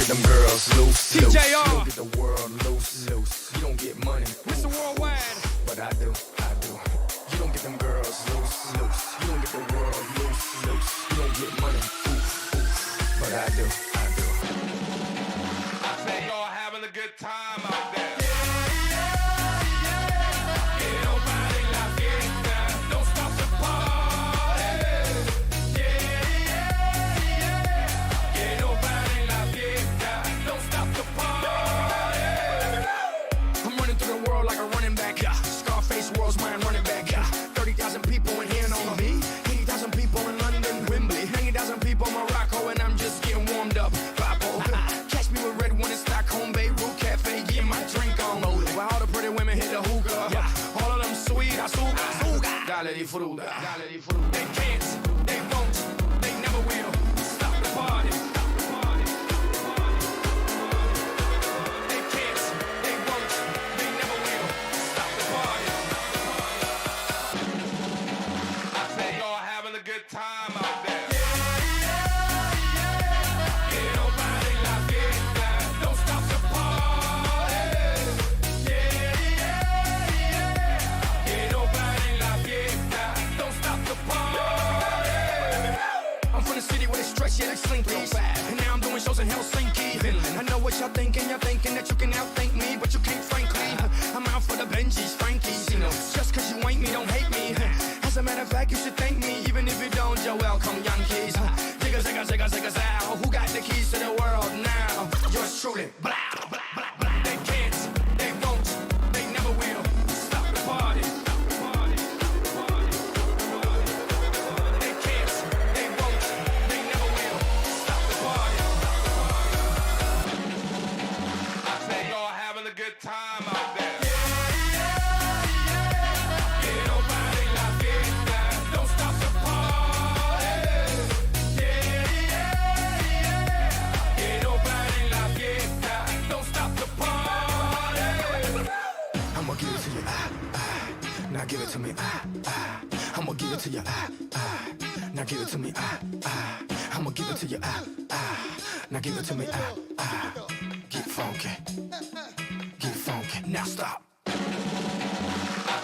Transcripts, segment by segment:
them girls loose, loose. TJR. You don't get the world loose, loose. You don't get money, Mr. Worldwide. but I do, I do. You don't get them girls loose, loose. You don't get the world loose, loose. You don't get money, but I do, I do. I say y'all having a good time out there. World's mine running back. 30,000 people in here know me. 80,000 people in London, Wembley. 90,000 people in Morocco, and I'm just getting warmed up. Papo. Catch me with red one in Stockholm, Beirut Cafe, getting my drink on. While all the pretty women hit the hookah. All of them sweet, azúcar. Dale di fruta. They can't, they won't, they never will stop the party. They can't, they won't, they never will stop the party. Having a good time out there. Don't stop the party. Don't stop the party. I'm from the city where they stretch, yeah, they slinky. And now I'm doing shows in Helsinki. I know what y'all thinking that you can outthink me, but you can't, frankly. I'm out for the Benjis, Frankies. Just cause you ain't me, don't hate me. As a matter of fact, you should thank me, even if you don't. You're welcome, Yankees. Zigga, zigga, zigga, zigga, zow. Who got the keys to the world now? Yours truly. Blah, blah, blah, blah. They can't, they won't, they never will stop the party. They can't, they won't, they never will stop the party. I say y'all having a good time out there. Now give it to me, I'ma give it to you, Now give it to me, I'ma give it to you, Now give it to me, Get funky, get funky. Now stop. I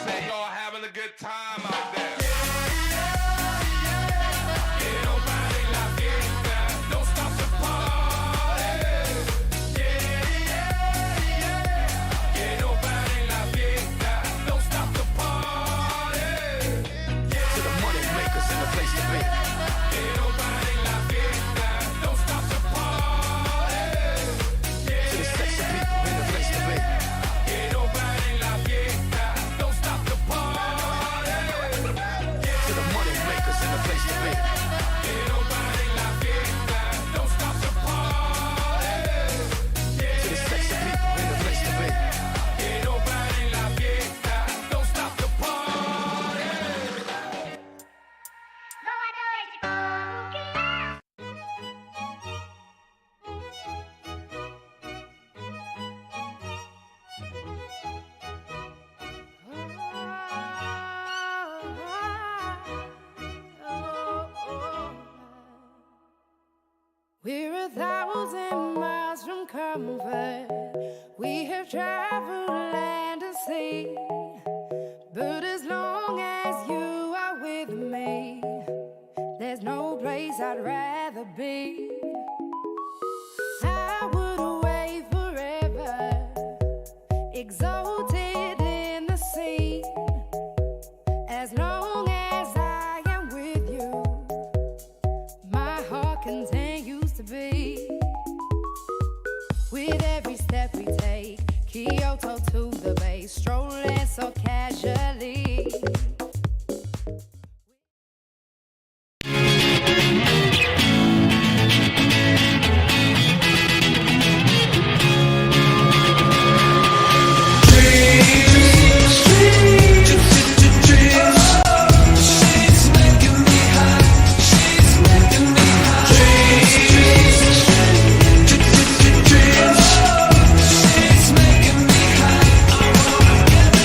say y'all having a good time out there. Don't stop the party. Don't stop the party. To the money makers in the place to be. Don't stop the party. To the sexy people in the place to be. Don't stop the party. To the money makers in the place to be. Don't stop the party. To the sexy people in the place to be. Don't stop the party. We're 1,000 miles from comfort. We have traveled land and sea. But as long as you are with me, there's no place I'd rather be. I would away forever, exalted in the sea. As long as I am with you, my heart continues to beat. With every step we take, Kyoto to the bay, strolling so casually. She's making me high. I wanna get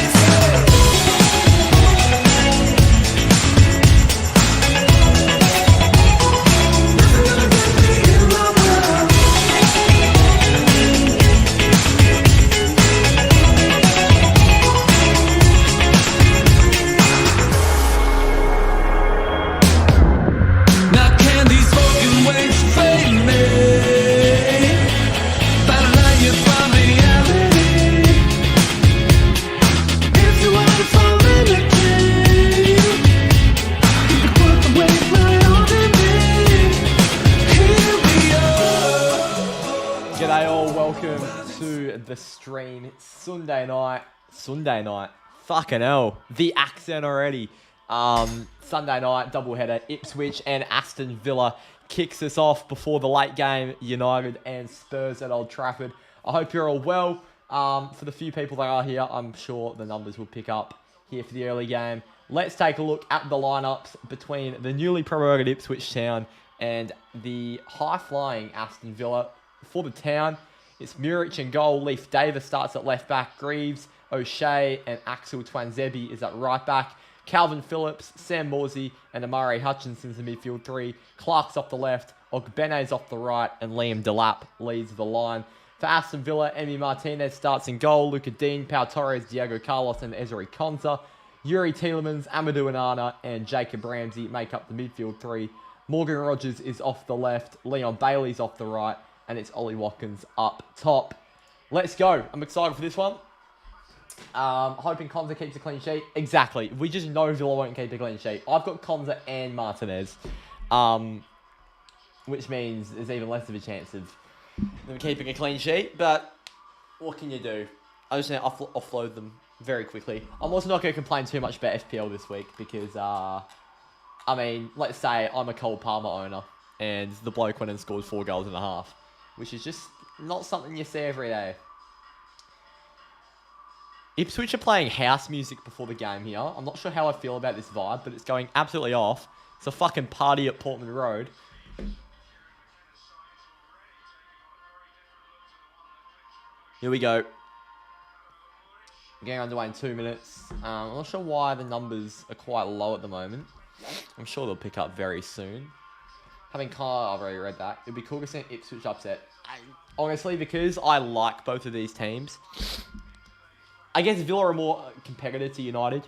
welcome to the stream. Sunday night. Fucking hell. The accent already. Sunday night, doubleheader. Ipswich and Aston Villa kicks us off before the late game. United and Spurs at Old Trafford. I hope you're all well. For the few people that are here, I'm sure the numbers will pick up here for the early game. Let's take a look at the lineups between the newly promoted Ipswich Town and the high-flying Aston Villa. For the Town, it's Muric in goal. Leif Davis starts at left back. Greaves, O'Shea, and Axel Twanzebe is at right back. Calvin Phillips, Sam Morsey, and Amari Hutchinson's the midfield three. Clark's off the left, Ogbene's off the right, and Liam Delap leads the line. For Aston Villa, Emi Martinez starts in goal. Luca Dean, Pau Torres, Diego Carlos, and Ezri Konsa. Yuri Tielemans, Amadou Onana, and Jacob Ramsey make up the midfield three. Morgan Rogers is off the left. Leon Bailey's off the right. And it's Ollie Watkins up top. Let's go. I'm excited for this one. Hoping Konsa keeps a clean sheet. Exactly. We just know Villa won't keep a clean sheet. I've got Konsa and Martinez. Which means there's even less of a chance of them keeping a clean sheet. But what can you do? I'm just going to offload them very quickly. I'm also not going to complain too much about FPL this week. Because, I mean, let's say I'm a Cole Palmer owner. And the bloke went and scored 4 goals and a half. Which is just not something you see every day. Ipswich are playing house music before the game here. I'm not sure how I feel about this vibe, but it's going absolutely off. It's a fucking party at Portman Road. Here we go. Getting underway in 2 minutes. I'm not sure why the numbers are quite low at the moment. I'm sure they'll pick up very soon. I've already read that. It'd be cool to see an Ipswich upset. Honestly, because I like both of these teams. I guess Villa are more competitive to United.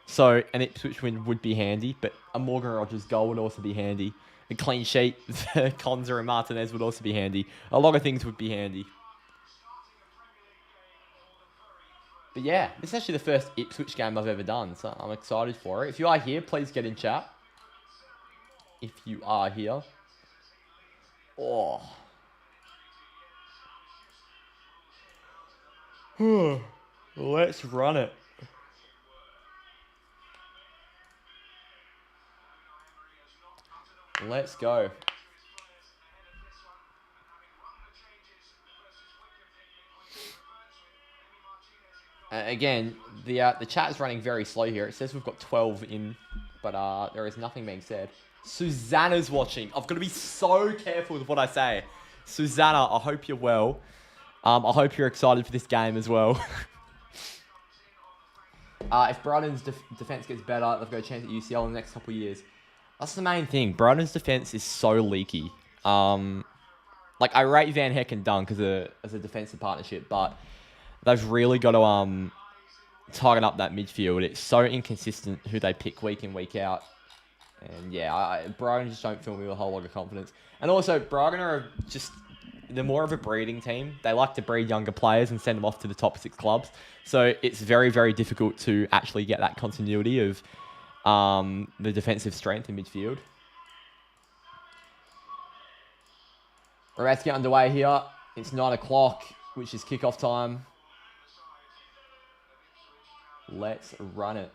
So, an Ipswich win would be handy. But a Morgan Rogers goal would also be handy. A clean sheet for Konsa and Martinez would also be handy. A lot of things would be handy. But yeah, this is actually the first Ipswich game I've ever done. So, I'm excited for it. If you are here, please get in chat. If you are here. Oh. Let's run it. Let's go. Again, the chat is running very slow here. It says we've got 12 in, but there is nothing being said. Susanna's watching. I've got to be so careful with what I say. Susanna, I hope you're well. I hope you're excited for this game as well. If Brighton's defence gets better, they've got a chance at UCL in the next couple of years. That's the main thing. Brighton's defence is so leaky. Like, I rate Van Heck and Dunk as a defensive partnership, but they've really got to tighten up that midfield. It's so inconsistent who they pick week in, week out. And yeah, Brighton just don't fill me with a whole lot of confidence. And also, Brighton are they're more of a breeding team. They like to breed younger players and send them off to the top 6 clubs. So it's very, very difficult to actually get that continuity of the defensive strength in midfield. We're about to get underway here. It's 9 o'clock, which is kickoff time. Let's run it.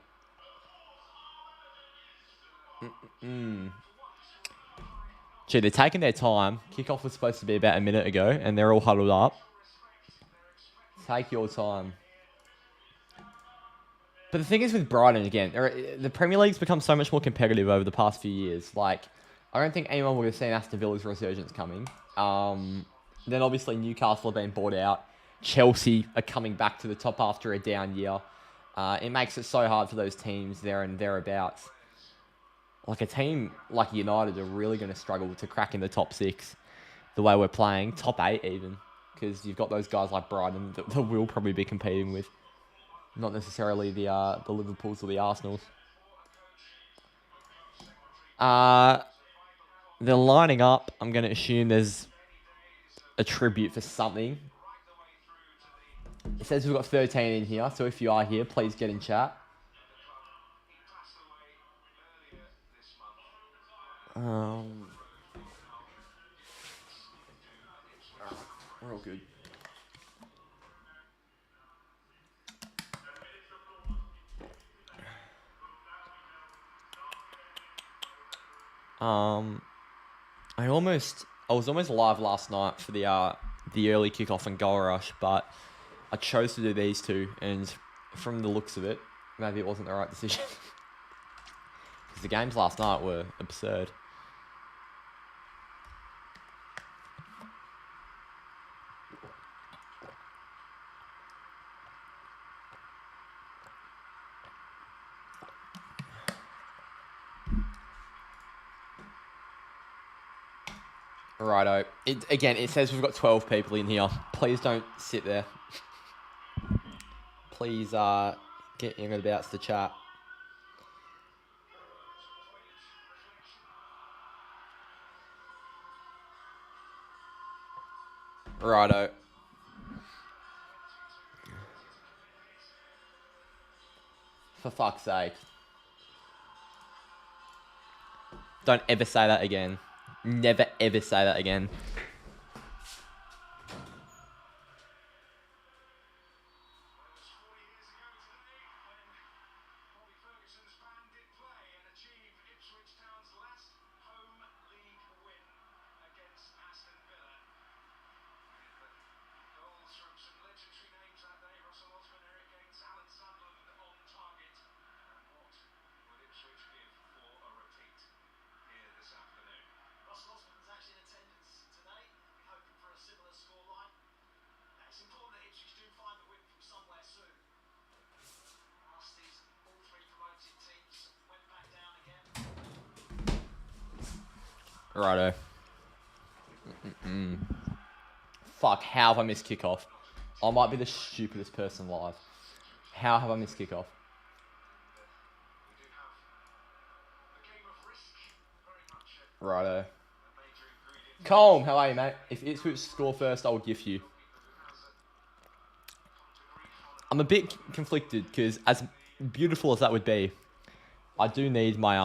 Gee, they're taking their time. Kickoff was supposed to be about a minute ago, and they're all huddled up. Take your time. But the thing is with Brighton, again, the Premier League's become so much more competitive over the past few years. Like, I don't think anyone would have seen Aston Villa's resurgence coming. Then obviously Newcastle have been bought out. Chelsea are coming back to the top after a down year. It makes it so hard for those teams there and thereabouts. Like, a team like United are really going to struggle to crack in the top 6 the way we're playing. Top 8 even. Because you've got those guys like Brighton that we'll probably be competing with. Not necessarily the Liverpools or the Arsenals. They're lining up. I'm going to assume there's a tribute for something. It says we've got 13 in here. So if you are here, please get in chat. We're all good. I was almost live last night for the early kickoff and goal rush, but I chose to do these two, and from the looks of it, maybe it wasn't the right decision. Because the games last night were absurd. Righto. It says we've got 12 people in here. Please don't sit there. Please get in and about to chat. Righto. For fuck's sake. Don't ever say that again. Never ever say that again. Ipswich Town's last home league win against Aston Villa. Goals from some legendary names that day: Russell Osman, Eric Gates, Alan Sunderland on target. And what would Ipswich give for a repeat here this afternoon? Russell Osman was actually in attendance today. We'll be hoping for a similar scoreline. It's important that Ipswich do find the win from somewhere soon. Last season, all three promoted teams went back down again. Righto. Fuck, how have I missed kickoff? I might be the stupidest person live. How have I missed kickoff? Righto. Colm, how are you, mate? If Ipswich score first, I'll gift you. I'm a bit conflicted because, as beautiful as that would be, I do need my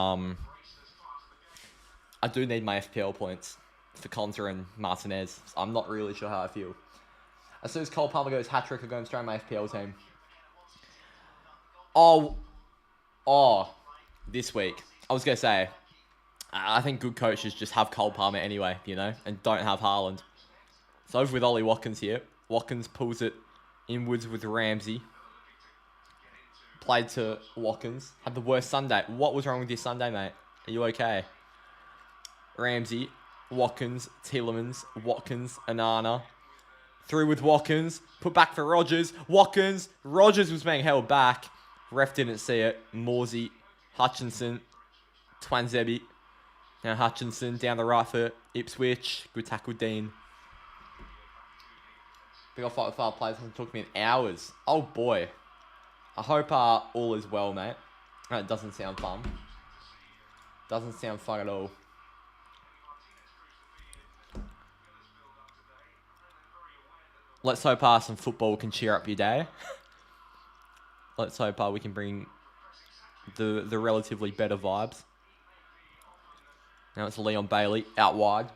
FPL points for Conter and Martinez. So I'm not really sure how I feel. As soon as Cole Palmer goes hat-trick, I'm going straight on my FPL team. This week. I was going to say, I think good coaches just have Cole Palmer anyway, you know, and don't have Haaland. So over with Ollie Watkins here. Watkins pulls it inwards with Ramsey. Played to Watkins. Had the worst Sunday. What was wrong with your Sunday, mate? Are you okay? Ramsey, Watkins, Tielemans, Watkins, Anana. Through with Watkins. Put back for Rogers. Watkins. Rogers was being held back. Ref didn't see it. Morsey, Hutchinson, Twanzebe. Now Hutchinson down the right for Ipswich. Good tackle, Dean. Big old fight with 5 players. It took me hours. Oh boy. I hope all is well, mate. That doesn't sound fun. Doesn't sound fun at all. Let's hope some football can cheer up your day. Let's hope we can bring the relatively better vibes. Now it's Leon Bailey out wide.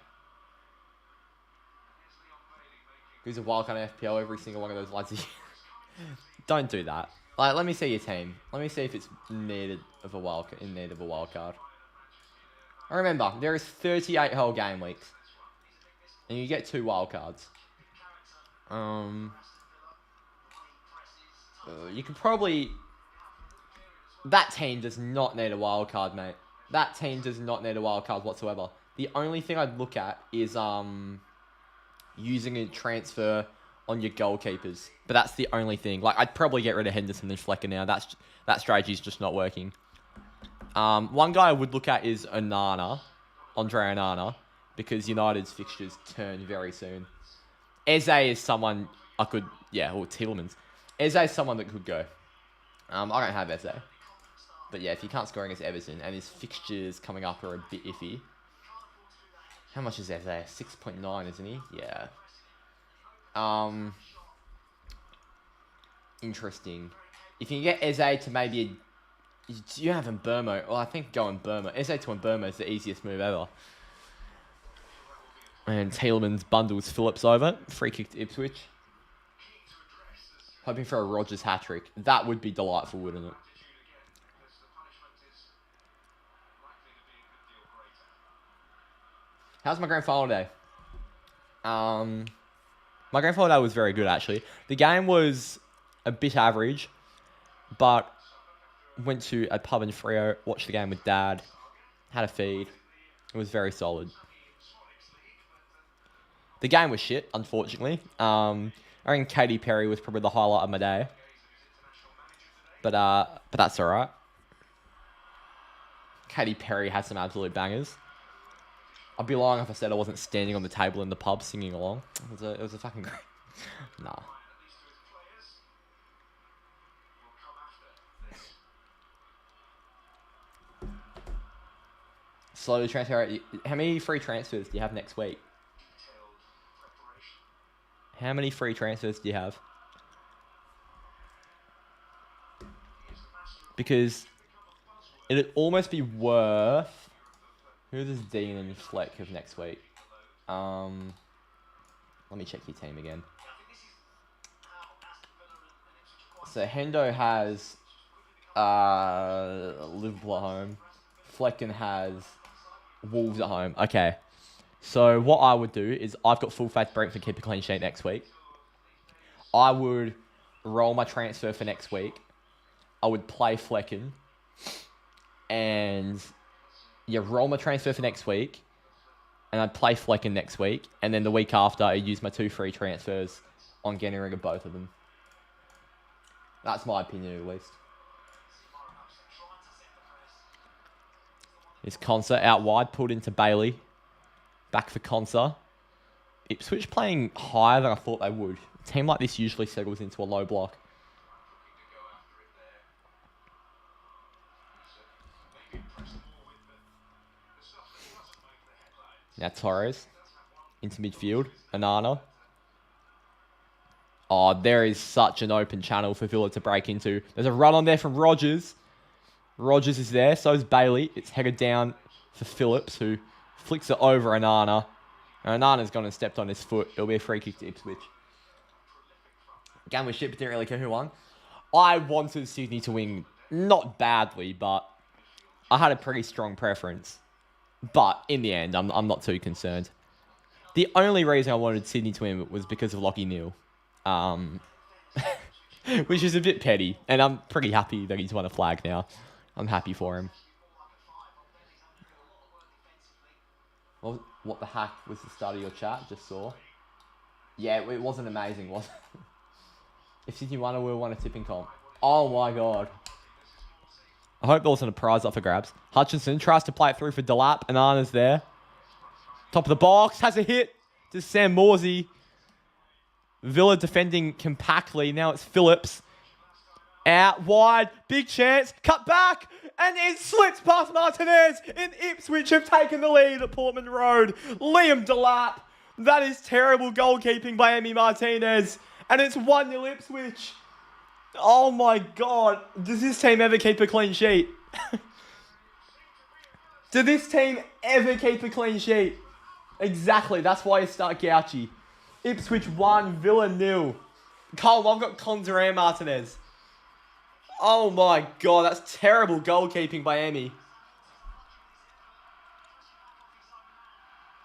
Who's a wildcard FPL every single one of those lads. Don't do that. Like, let me see your team. Let me see if it's in need of a wildcard. Remember, there is 38 whole game weeks, and you get 2 wildcards. You can probably. That team does not need a wildcard, mate. That team does not need a wildcard whatsoever. The only thing I'd look at is using a transfer on your goalkeepers. But that's the only thing. Like, I'd probably get rid of Henderson and Flecker now. That strategy's just not working. One guy I would look at is Andre Onana, because United's fixtures turn very soon. Eze is someone I could, or Tielemans. Eze is someone that could go. I don't have Eze. But yeah, if he can't score against Everton and his fixtures coming up are a bit iffy. How much is Eze? 6.9, isn't he? Yeah. Interesting. If you can get Eze to maybe you have Mbermo. Well, I think go Mbermo. Eze to Mbermo is the easiest move ever. And Tielemans bundles Phillips over. Free kick to Ipswich. Hoping for a Rodgers hat-trick. That would be delightful, wouldn't it? How's my grand final day? My grand final day was very good, actually. The game was a bit average, but went to a pub in Freo, watched the game with Dad, had a feed. It was very solid. The game was shit, unfortunately. I think Katy Perry was probably the highlight of my day. But that's alright. Katy Perry has some absolute bangers. I'd be lying if I said I wasn't standing on the table in the pub singing along. It was a fucking great... Nah. Slowly transfer out. How many free transfers do you have next week? How many free transfers do you have? Because it'd almost be worth... Who does Dean and Fleck have next week? Let me check your team again. So Hendo has Liverpool at home. Flecken has Wolves at home. Okay. So what I would do is I've got full faith Brentford keep a clean sheet next week. I would roll my transfer for next week. I would play Flecken. And... yeah, roll my transfer for next week, and I'd play Flecken next week, and then the week after, I'd use my 2 free transfers on getting rid of both of them. That's my opinion, at least. Is Conser out wide, pulled into Bailey. Back for Conser. Ipswich playing higher than I thought they would. A team like this usually settles into a low block. Now Torres into midfield. Anana. Oh, there is such an open channel for Villa to break into. There's a run on there from Rodgers. Rodgers is there. So is Bailey. It's headed down for Phillips, who flicks it over Anana. And Anana's gone and stepped on his foot. It'll be a free kick to Ipswich. Game was shit, but didn't really care who won. I wanted Sydney to win, not badly, but I had a pretty strong preference. But in the end, I'm not too concerned. The only reason I wanted Sydney to win was because of Lockie Neal. Which is a bit petty. And I'm pretty happy that he's won a flag now. I'm happy for him. Well, what the heck was the start of your chat? Just saw. Yeah, it wasn't amazing, was it? If Sydney won, I would have won a tipping comp. Oh my god. I hope there wasn't a prize up for grabs. Hutchinson tries to play it through for Delap. Anana's there. Top of the box. Has a hit to Sam Morsey. Villa defending compactly. Now it's Phillips. Out wide. Big chance. Cut back. And it slips past Martinez. And Ipswich have taken the lead at Portman Road. Liam Delap. That is terrible goalkeeping by Emi Martinez. And it's 1-0 Ipswich. Oh my god. Does this team ever keep a clean sheet? Does this team ever keep a clean sheet? Exactly. That's why you start Gauchi. Ipswich 1, Villa 0. Cole, I've got Conser and Martinez. Oh my god. That's terrible goalkeeping by Emi.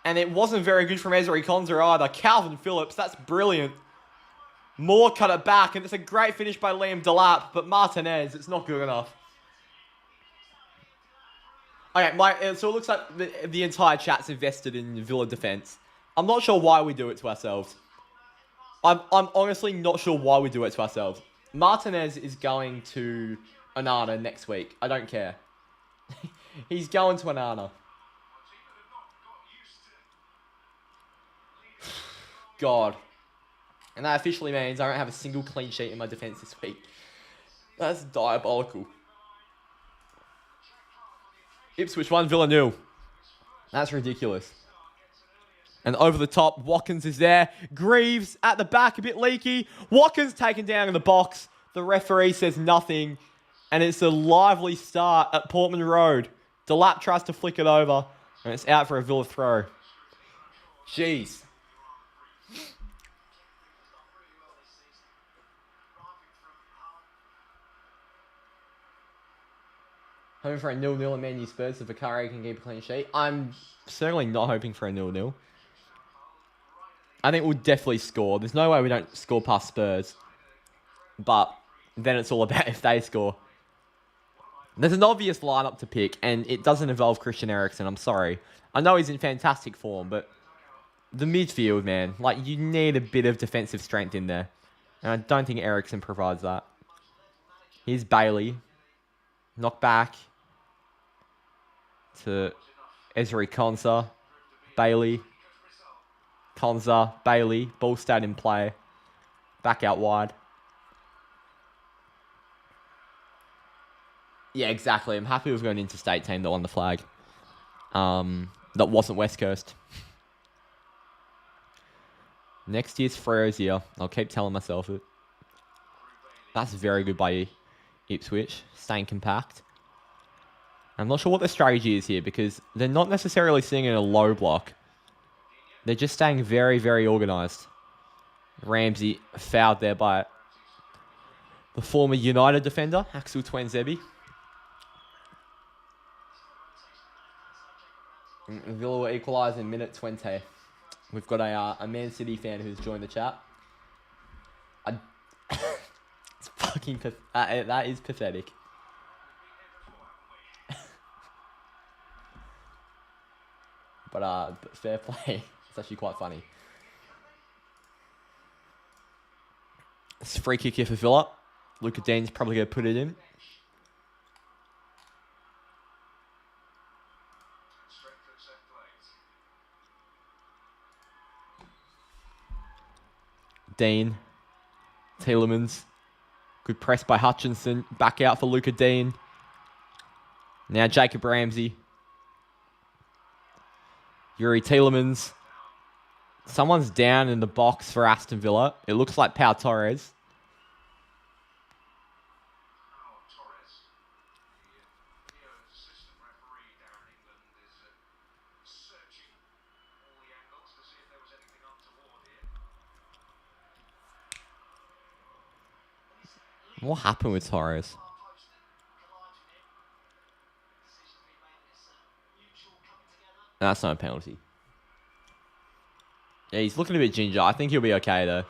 And it wasn't very good from Ezri Conser either. Calvin Phillips. That's brilliant. Moore cut it back, and it's a great finish by Liam Delap, but Martinez, it's not good enough. Okay, so it looks like the entire chat's invested in Villa defence. I'm not sure why we do it to ourselves. I'm honestly not sure why we do it to ourselves. Martinez is going to Anana next week. I don't care. He's going to Anana. God. And that officially means I don't have a single clean sheet in my defence this week. That's diabolical. Ipswich 1, Villa 0. That's ridiculous. And over the top, Watkins is there. Greaves at the back, a bit leaky. Watkins taken down in the box. The referee says nothing. And it's a lively start at Portman Road. Delap tries to flick it over. And it's out for a Villa throw. Jeez. Hoping for a 0-0 at Man U Spurs so Vicario can keep a clean sheet. I'm certainly not hoping for a 0-0. I think we'll definitely score. There's no way we don't score past Spurs. But then it's all about if they score. There's an obvious lineup to pick, and it doesn't involve Christian Eriksen. I'm sorry. I know he's in fantastic form, but the midfield, man, like, you need a bit of defensive strength in there. And I don't think Eriksen provides that. Here's Bailey. Knock back to Ezri Konsa. Bailey. Konsa. Bailey. Ball stayed in play. Back out wide. Yeah, exactly. I'm happy we've got an interstate team that won the flag. That wasn't West Coast. Next year's Freo's year. I'll keep telling myself it. That's very good by Ipswich. Staying compact. I'm not sure what the strategy is here because they're not necessarily sitting in a low block. They're just staying very, very organised. Ramsey fouled there by the former United defender, Axel Twanzebe. Villa will equalise in minute 20. We've got a Man City fan who's joined the chat. It's fucking that is pathetic. But fair play. It's actually quite funny. It's a free kick here for Villa. Luca Dean's probably going to put it in. Dean. Tielemans. Good press by Hutchinson. Back out for Luca Dean. Now Jacob Ramsey. Yuri Tielemans. Someone's down in the box for Aston Villa. It looks like Pau Torres. What happened with Torres? That's not a penalty. Yeah, he's looking a bit ginger. I think he'll be okay, though.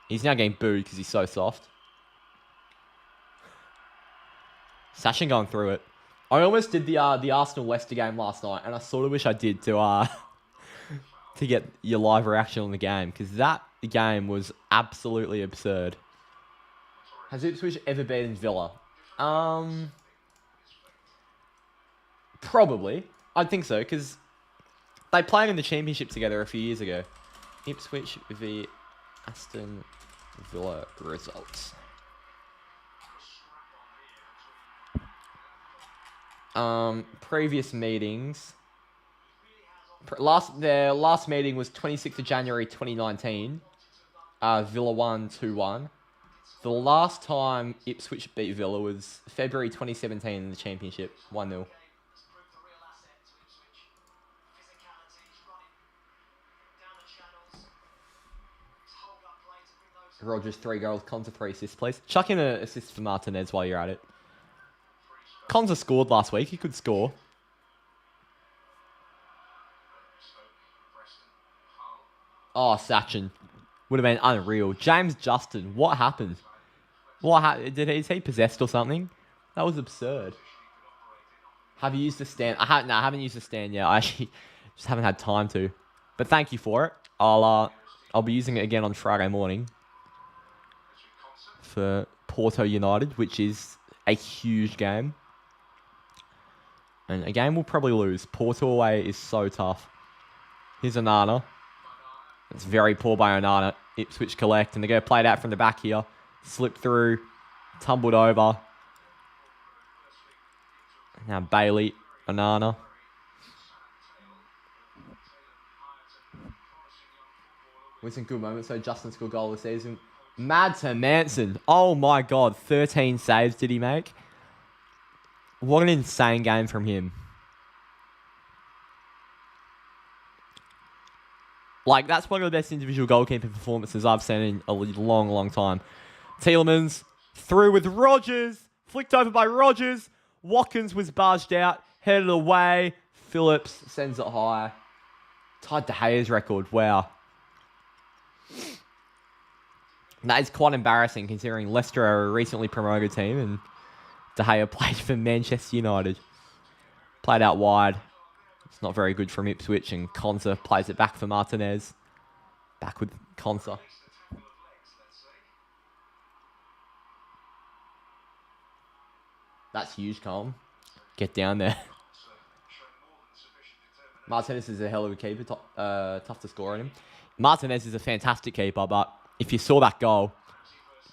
He's now getting booed because he's so soft. Sachin going through it. I almost did the Arsenal-Leicester game last night, and I sort of wish I did to get your live reaction on the game, because that game was absolutely absurd. Has Ipswich ever beaten Villa? Probably. I'd think so, because they played in the Championship together a few years ago. Ipswich v Aston Villa results. Previous meetings. Their last meeting was 26th of January 2019. Villa won 2-1. The last time Ipswich beat Villa was February 2017 in the Championship, 1-0. Rogers 3 goals, Conza 3 assists, please. Chuck in an assist for Martinez while you're at it. Conza scored last week. He could score. Oh, Sachin. Would have been unreal. James Justin. What happened? Is he possessed or something? That was absurd. Have you used the stand? I haven't used the stand yet. I actually just haven't had time to. But thank you for it. I'll be using it again on Friday morning for Porto United, which is a huge game. And a game we'll probably lose. Porto away is so tough. Here's Onana. It's very poor by Onana. Ipswich collect, and they're going to play it out from the back here. Slipped through. Tumbled over. Now Bailey. Onana. With some good moments, so Justin scored goal this season. Madsen Manson. Oh my God. 13 saves did he make? What an insane game from him. Like, that's one of the best individual goalkeeping performances I've seen in a long, long time. Tielemans through with Rogers. Flicked over by Rogers. Watkins was barged out. Headed away. Phillips sends it high. Tied De Gea's record. Wow. That is quite embarrassing considering Leicester are a recently promoted team and De Gea played for Manchester United. Played out wide. It's not very good from Ipswich, and Konsa plays it back for Martinez. Back with Konsa. That's huge, Colm. Get down there. Martinez is a hell of a keeper. Tough to score on him. Martinez is a fantastic keeper, but if you saw that goal,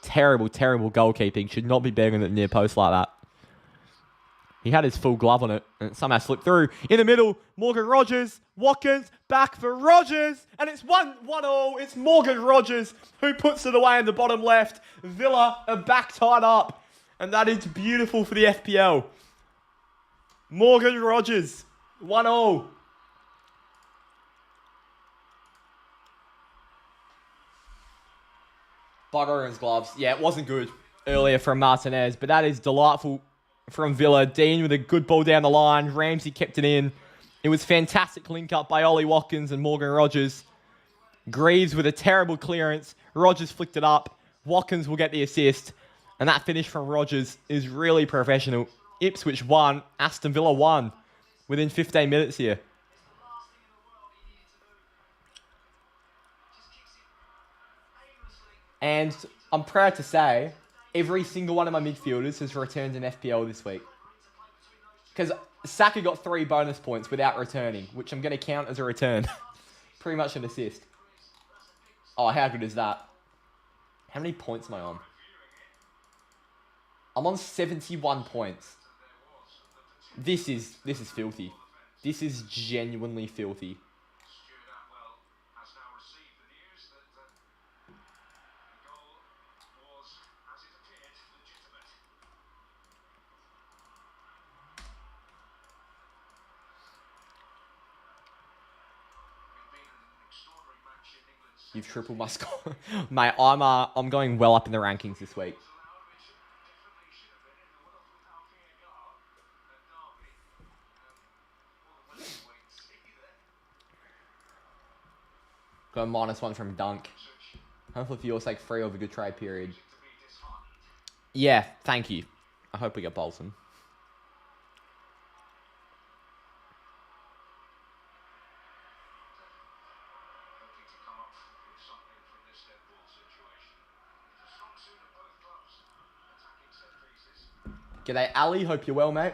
terrible, terrible goalkeeping. Should not be banging it near post like that. He had his full glove on it and it somehow slipped through. In the middle, Morgan Rogers. Watkins back for Rogers. And it's 1-1. It's Morgan Rogers who puts it away in the bottom left. Villa are back tied up. And that is beautiful for the FPL. Morgan Rogers. 1-0. Bugger in his gloves. Yeah, it wasn't good earlier from Martinez, but that is delightful from Villa. Dean with a good ball down the line. Ramsey kept it in. It was fantastic link up by Ollie Watkins and Morgan Rogers. Greaves with a terrible clearance. Rogers flicked it up. Watkins will get the assist. And that finish from Rogers is really professional. Ipswich won. Aston Villa won within 15 minutes here. And I'm proud to say, every single one of my midfielders has returned an FPL this week. Because Saka got 3 bonus points without returning, which I'm going to count as a return. Pretty much an assist. Oh, how good is that? How many points am I on? I'm on 71 points. This is filthy. This is genuinely filthy. You've tripled my score. Mate, I'm going well up in the rankings this week. Got a -1 from Dunk. Hopefully for your sake, free of a good trade period. Yeah, thank you. I hope we get Bolton. G'day, Ali. Hope you're well, mate.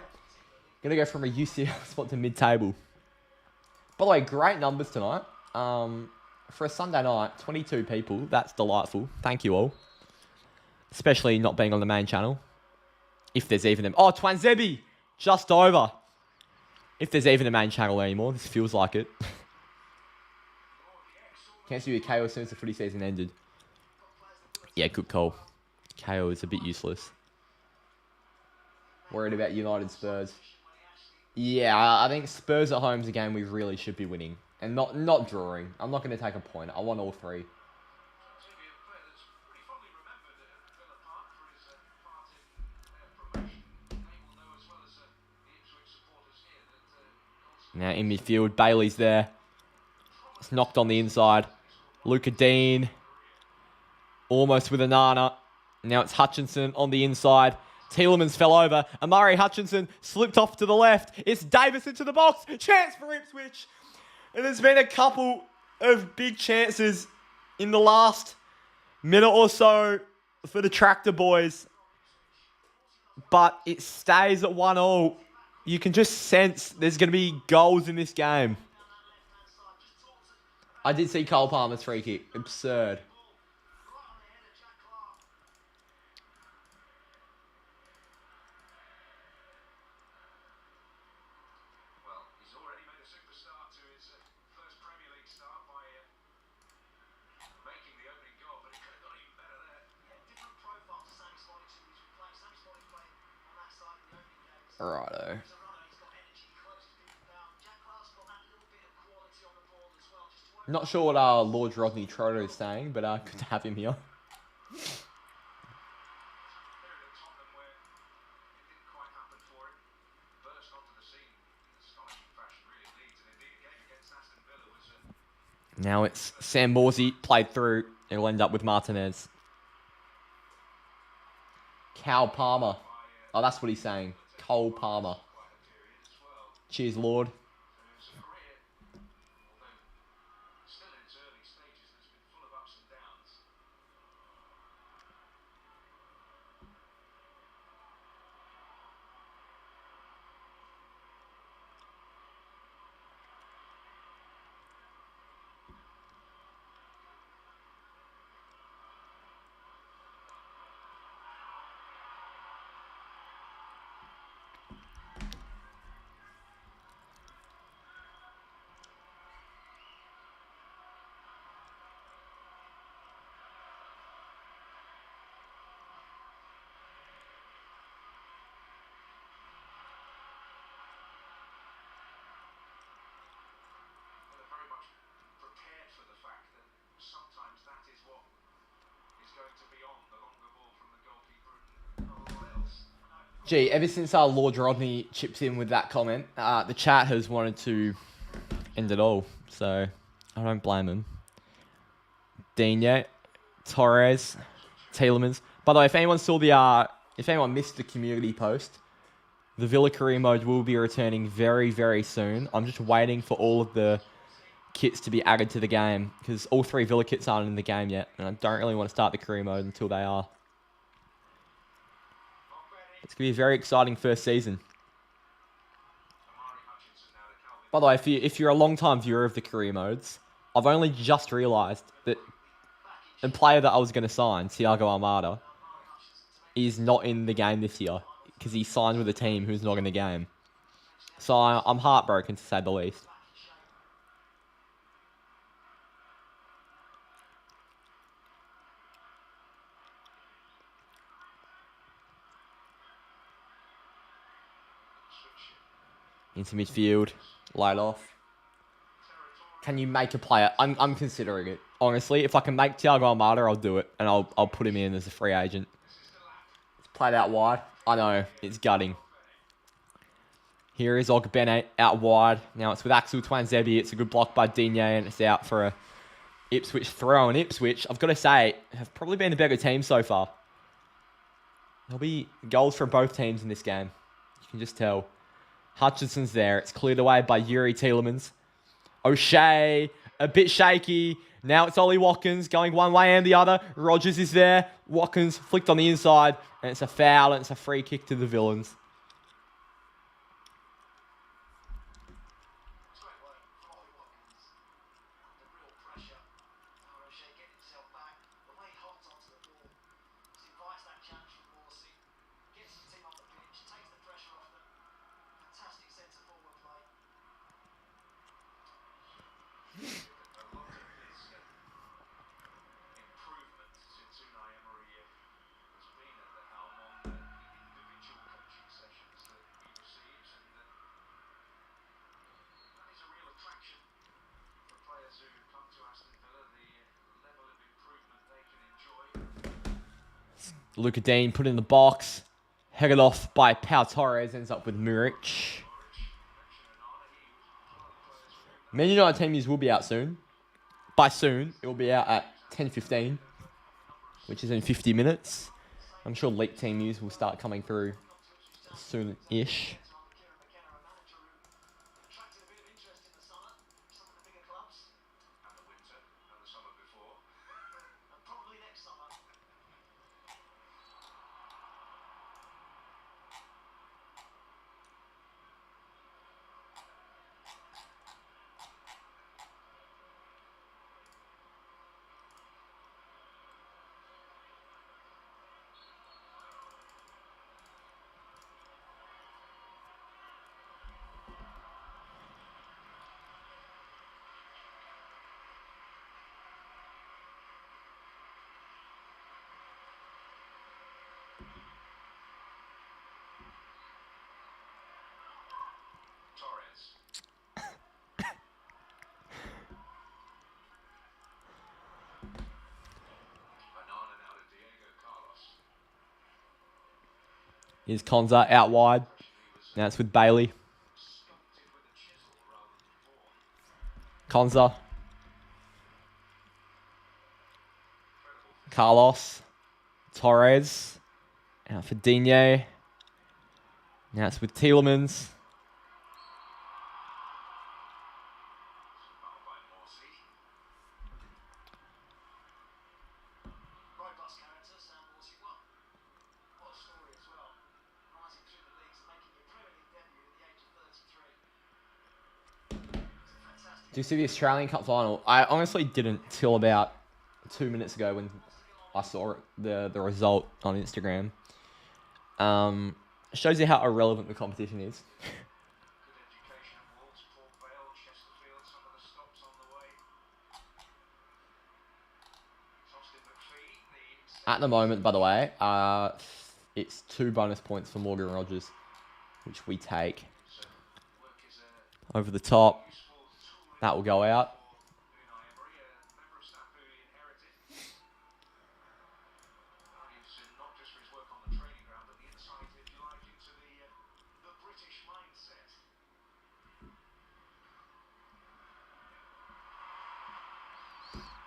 Gonna go from a UCL spot to mid-table. By the way, great numbers tonight. For a Sunday night, 22 people. That's delightful. Thank you all. Especially not being on the main channel. If there's even them. Oh, Twanzebi! Just over. If there's even a main channel anymore. This feels like it. Can't see you KO as soon as the footy season ended. Yeah, good call. KO is a bit useless. Worried about United Spurs. Yeah, I think Spurs at home is a game we really should be winning. And not drawing. I'm not going to take a point. I want all 3. Now in midfield, Bailey's there. It's knocked on the inside. Luca Dean. Almost with a Nana. Now it's Hutchinson on the inside. Tielemans fell over. Amari Hutchinson slipped off to the left. It's Davis into the box. Chance for Ipswich. And there's been a couple of big chances in the last minute or so for the Tractor Boys. But it stays at 1-1. You can just sense there's going to be goals in this game. I did see Cole Palmer's free kick. Absurd. Righto. Not sure what Lord Rodney Trotter is saying, but good to have him here. Period at Tottenham where it didn't quite happen for him. Burst onto the scene in astonishing fashion, really, at Leeds. And indeed, a game against Aston Villa was Now it's Sam Morsey played through. It'll end up with Martinez. Cal Palmer. Oh, that's what he's saying. Cole Palmer. quite a period as well. Cheers, Lord. So it was a career, although still in its early stages, that's been full of ups and downs. They're very much prepared for the fact that sometimes that is what is going to be on, the longer ball from the goalkeeper and not a lot else. Gee, ever since our Lord Rodney chips in with that comment, the chat has wanted to end it all. So I don't blame him. Dino, Torres, Tielemans. By the way, if anyone saw the, if anyone missed the community post, the Villa career mode will be returning very, very soon. I'm just waiting for all of the kits to be added to the game because all 3 Villa kits aren't in the game yet, and I don't really want to start the career mode until they are. It's going to be a very exciting first season. By the way, if you're a long-time viewer of the career modes, I've only just realised that the player that I was going to sign, Thiago Almada, is not in the game this year because he signed with a team who's not in the game. So I'm heartbroken, to say the least. Into midfield, light off. Can you make a player? I'm considering it. Honestly, if I can make Thiago Almada, I'll do it. And I'll put him in as a free agent. It's played out wide. I know, it's gutting. Here is Ogbene out wide. Now it's with Axel Twanzebe. It's a good block by Digne, and it's out for a Ipswich throw. And Ipswich, I've got to say, have probably been the better team so far. There'll be goals from both teams in this game. You can just tell. Hutchinson's there. It's cleared away by Yuri Tielemans. O'Shea, a bit shaky. Now it's Ollie Watkins going one way and the other. Rogers is there. Watkins flicked on the inside. And it's a foul and it's a free kick to the Villains. Great work from Ollie Watkins. Under real pressure. Now O'Shea getting himself back. The way he holds onto the ball. Just invites that challenge from Morsey. Gets his team on the pitch. Takes the pressure off them. Fantastic centre forward play. A lot of his improvement since Unai Emery has been at the helm on the individual coaching sessions that he receives, and that is a real attraction for players who come to Aston Villa, the level of improvement they can enjoy. Luca Dean put in the box. Headed off by Pau Torres. Ends up with Muric. Man United team news will be out soon. By soon, it will be out at 10:15, which is in 50 minutes. I'm sure leaked team news will start coming through soon-ish. Attracted a bit of interest in the summer. Some of the bigger clubs. And the winter, and the summer before. And probably next summer. Here's Konza out wide. Now it's with Bailey. Konza. Carlos. Torres. Out for Digne. Now it's with Tielemans. Robust character, Sam Morsey. What a story as well. Rising through the leagues and making your Premier League debut at the age of 33. It's a fantastic. Do you see the Australian Cup final? I honestly didn't till about 2 minutes ago when I saw the result on Instagram. Shows you how irrelevant the competition is. Good education at Wolves, Port Vale, Chesterfield, some of the stops on the way. Austin McPhee, At the moment, by the way, it's 2 bonus points for Morgan Rogers, which we take. work is Over the top. useful tool That will go out. Unai Emery, a member of staff who he inherited. He's not just for his work on the training ground, but the insight, if you like, into the British mindset.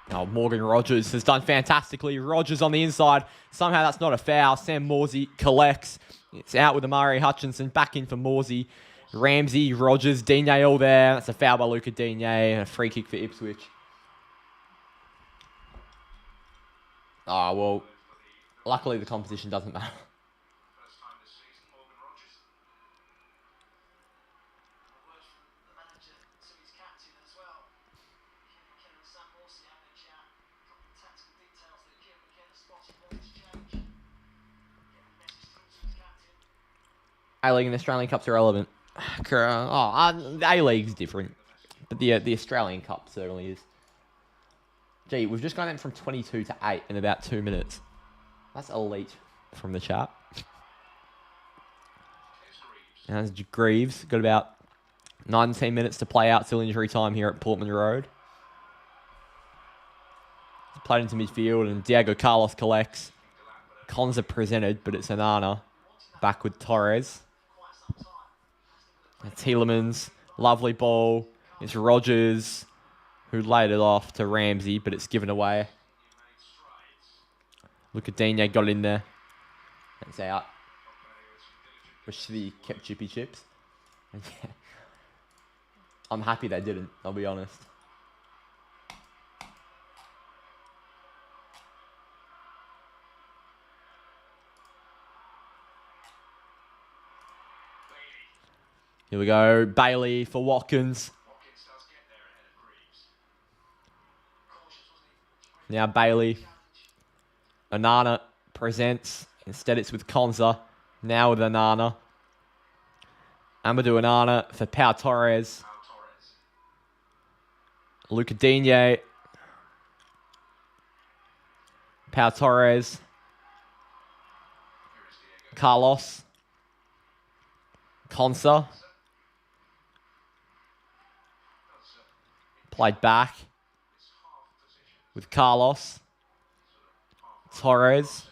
Now, Morgan Rogers has done fantastically. Rogers on the inside. Somehow that's not a foul. Sam Morsey collects. It's out with Amari Hutchinson. Back in for Morsey. Ramsey, Rogers, Digne all there. That's a foul by Luca Digne. And a free kick for Ipswich. Well, luckily the competition doesn't matter. First time this season, Morgan Rogers. A word from the manager to his captain as well. Kieran McKenna and Sam Morsey having a chat. A couple of tactical details that Kieran McKenna spotted wanted to change. Getting a message through to his captain. A-League and Australian Cup's irrelevant. The A-League's different. But the Australian Cup certainly is. Gee, we've just gone in from 22 to 8 in about 2 minutes. That's elite from the chat. And that's Greaves. Got about 19 minutes to play out till injury time here at Portman Road. Played into midfield and Diego Carlos collects. Konza presented, but it's Anana. Back with Torres. Tielemans. Lovely ball. It's Rogers who laid it off to Ramsey, but it's given away. Look at Digne, got it in there. That's out. Wish they kept chippy chips. I'm happy they didn't, I'll be honest. Here we go. Bailey for Watkins. Watkins does get there ahead of Greaves. Now Bailey. Anana presents. Instead it's with Konza. Now with Anana. Amadou Anana for Pau Torres. Pau Torres. Luca Digne. Pau Torres. Here is Diego. Carlos. Konza. Played back with Carlos. Torres.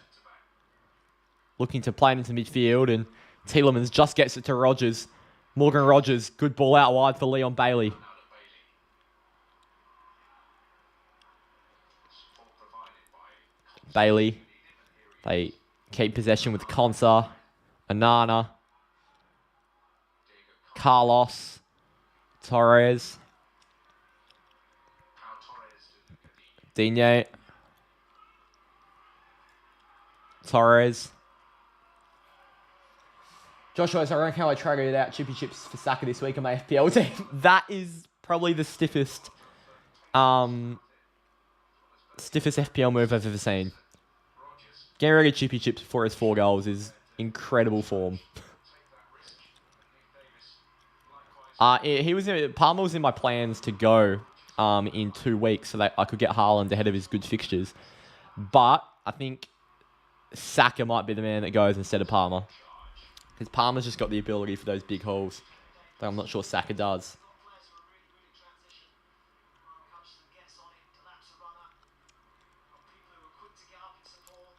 Looking to play it into midfield, and Tielemans just gets it to Rogers. Morgan Rogers, good ball out wide for Leon Bailey. Now to Bailey. Support provided by Bailey. They keep possession with Konza. Anana. Carlos. Torres. Pau Torres to Digne. Torres. Joshua, so I reckon how I traded out Chippy Chips for Saka this week on my FPL team. That is probably the stiffest FPL move I've ever seen. Getting rid of Chippy Chips before his 4 goals is incredible form. Palmer was in my plans to go in 2 weeks so that I could get Haaland ahead of his good fixtures. But I think Saka might be the man that goes instead of Palmer. Because Palmer's just got the ability for those big holes that I'm not sure Saka does. Players who are really transition. Hutchinson gets on it, collapse a runner. Got people who are quick to get up and support.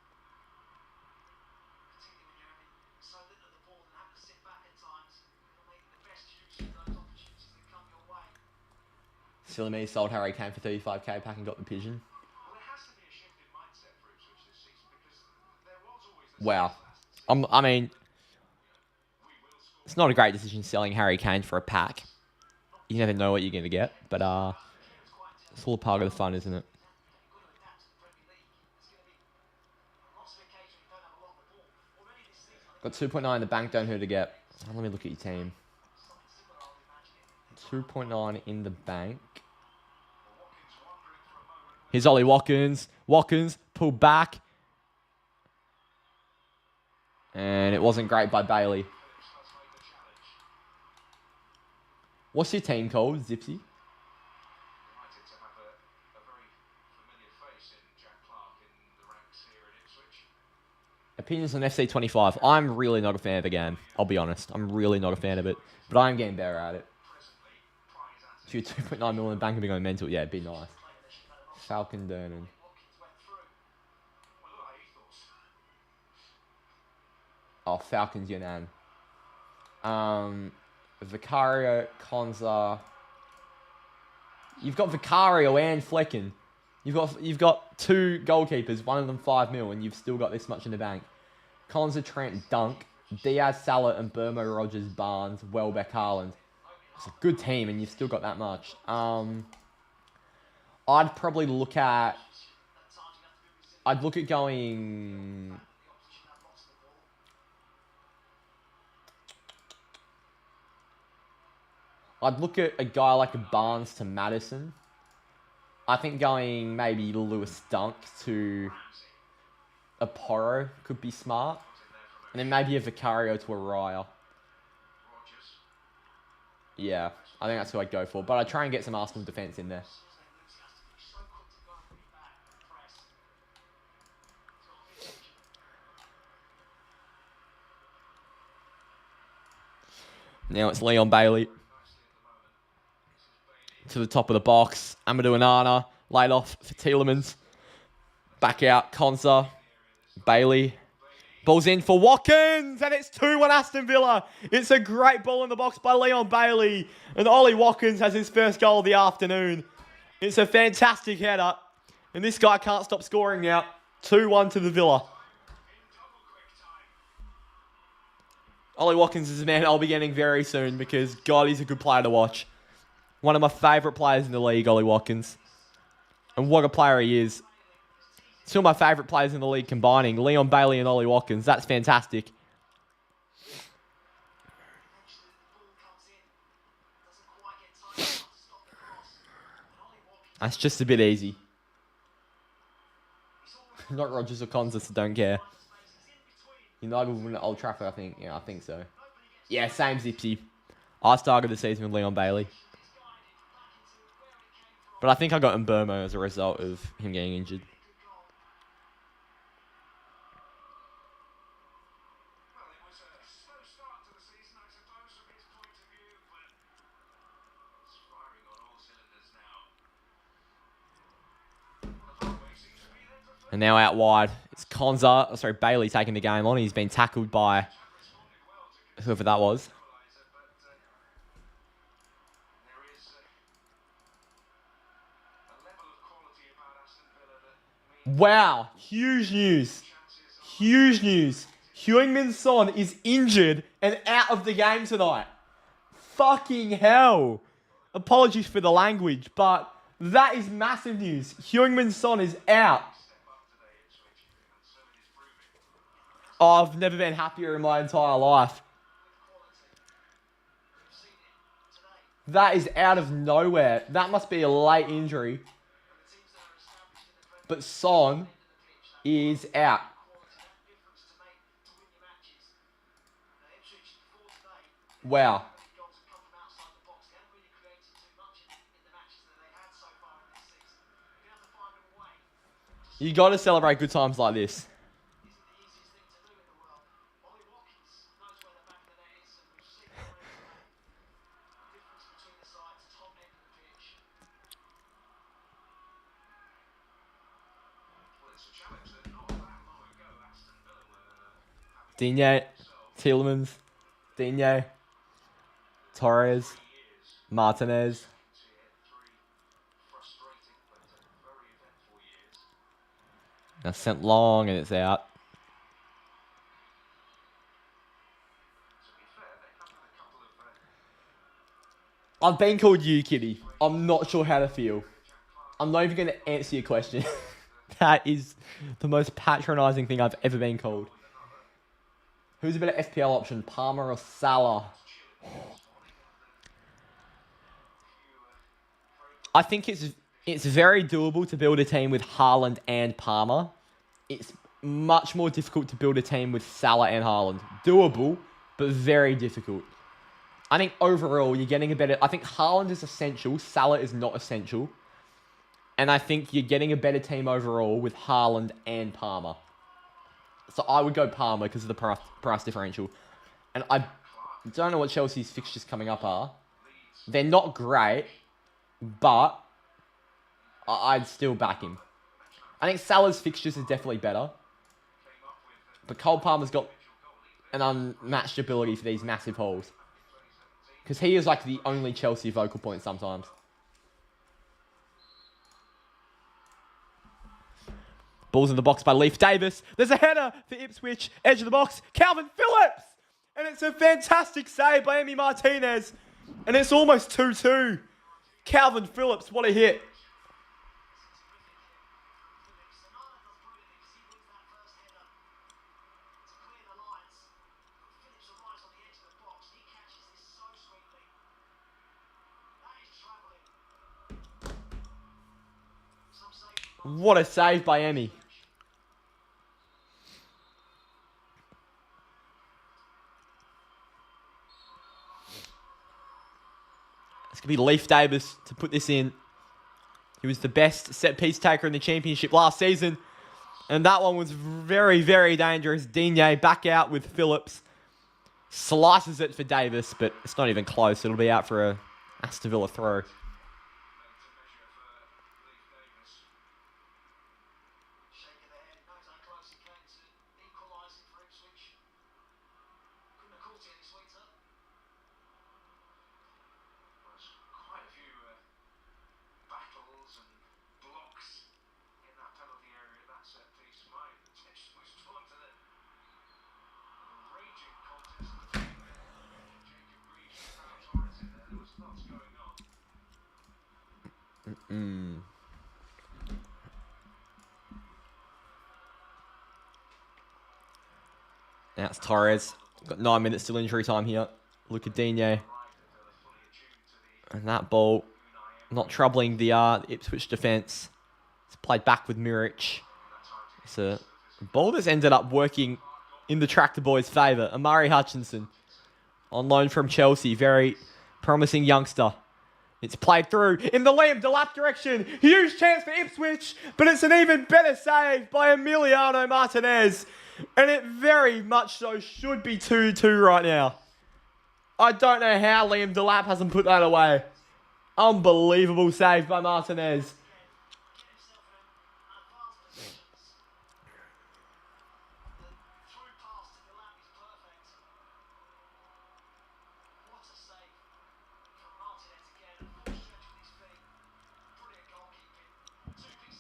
Particularly when you're having so little Silly me, sold Harry Kane for 35k pack and got the pigeon. Well, there has to be a shift in mindset for Ipswich this season because there was always the Wow. I mean, it's not a great decision selling Harry Kane for a pack. You never know what you're going to get, but it's all part of the fun, isn't it? Got 2.9 in the bank, don't know who to get. Let me look at your team. 2.9 in the bank. Here's Ollie Watkins. Watkins pulled back. And it wasn't great by Bailey. What's your team called, Zipsy? United to have a very familiar face in Jack Clark in the ranks here at Ipswich. Opinions on FC25. I'm really not a fan of the game. I'll be honest. I'm really not a fan of it. But I'm getting better at it. If you're 2.9 million in the bank and be going mental, yeah, it'd be nice. Falcon Durnan. Oh, Falcons Yunnan. Vicario, Konza. You've got Vicario and Flecken. You've got two goalkeepers, one of them 5 mil, and you've still got this much in the bank. Konza, Trent, Dunk, Diaz, Salah, and Burmo, Rogers, Barnes, Welbeck, Haaland. It's a good team, and you've still got that much. I'd probably look at. I'd look at going. I'd look at a guy like a Barnes to Madison. I think going maybe Lewis Dunk to a Porro could be smart. And then maybe a Vicario to a Raya. Yeah, I think that's who I'd go for. But I'd try and get some Arsenal defence in there. Now it's Leon Bailey. To the top of the box. Amadou Onana. Laid off for Tielemans. Back out. Konza. Bailey. Ball's in for Watkins. And it's 2-1 Aston Villa. It's a great ball in the box by Leon Bailey. And Ollie Watkins has his first goal of the afternoon. It's a fantastic header. And this guy can't stop scoring now. 2-1 to the Villa. Ollie Watkins is a man I'll be getting very soon because, God, he's a good player to watch. One of my favourite players in the league, Ollie Watkins. And what a player he is. Two of my favourite players in the league combining, Leon Bailey and Ollie Watkins. That's fantastic. That's just a bit easy. Not Rogers or Konza, so don't care. United will win at Old Trafford, I think. Yeah, I think so. Yeah, same Zipsy. I started the season with Leon Bailey. But I think I got Mbermo as a result of him getting injured. Well, it was a slow start to the season, I suppose, from his point of view, but it's firing on all cylinders now. The pathway seems to be there for And now out wide, it's Bailey taking the game on. He's been tackled by whoever that was. Wow, huge news. Huge news. Heung-min Son is injured and out of the game tonight. Fucking hell. Apologies for the language, but that is massive news. Heung-min Son is out. Oh, I've never been happier in my entire life. That is out of nowhere. That must be a late injury. But Son is out. Wow. You got to celebrate good times like this. Digne, Tielemans, Digne, Torres, Martinez, Now sent long and it's out. I've been called you, Kitty. I'm not sure how to feel. I'm not even going to answer your question. That is the most patronising thing I've ever been called. Who's a better FPL option, Palmer or Salah? I think it's very doable to build a team with Haaland and Palmer. It's much more difficult to build a team with Salah and Haaland. Doable, but very difficult. I think overall, you're getting a better... I think Haaland is essential. Salah is not essential. And I think you're getting a better team overall with Haaland and Palmer. So I would go Palmer because of the price differential. And I don't know what Chelsea's fixtures coming up are. They're not great, but I'd still back him. I think Salah's fixtures are definitely better. But Cole Palmer's got an unmatched ability for these massive hauls. Because he is like the only Chelsea vocal point sometimes. Ball's in the box by Leif Davis. There's a header for Ipswich. Edge of the box. Calvin Phillips! And it's a fantastic save by Emi Martinez. And it's almost 2-2. Calvin Phillips, what a hit. What a save by Emi. It's going to be Leif Davis to put this in. He was the best set-piece taker in the championship last season. And that one was very, very dangerous. Digne back out with Phillips. Slices it for Davis, but it's not even close. It'll be out for a Aston Villa throw. Now it's Torres. Got 9 minutes till injury time here. Luca Digne. And that ball not troubling the Ipswich defence. It's played back with Muric. It's a ball that's ended up working in the Tractor Boys' favour. Amari Hutchinson on loan from Chelsea. Very promising youngster. It's played through in the Liam Delap direction. Huge chance for Ipswich, but it's an even better save by Emiliano Martinez. And it very much so should be 2-2 right now. I don't know how Liam Delap hasn't put that away. Unbelievable save by Martinez.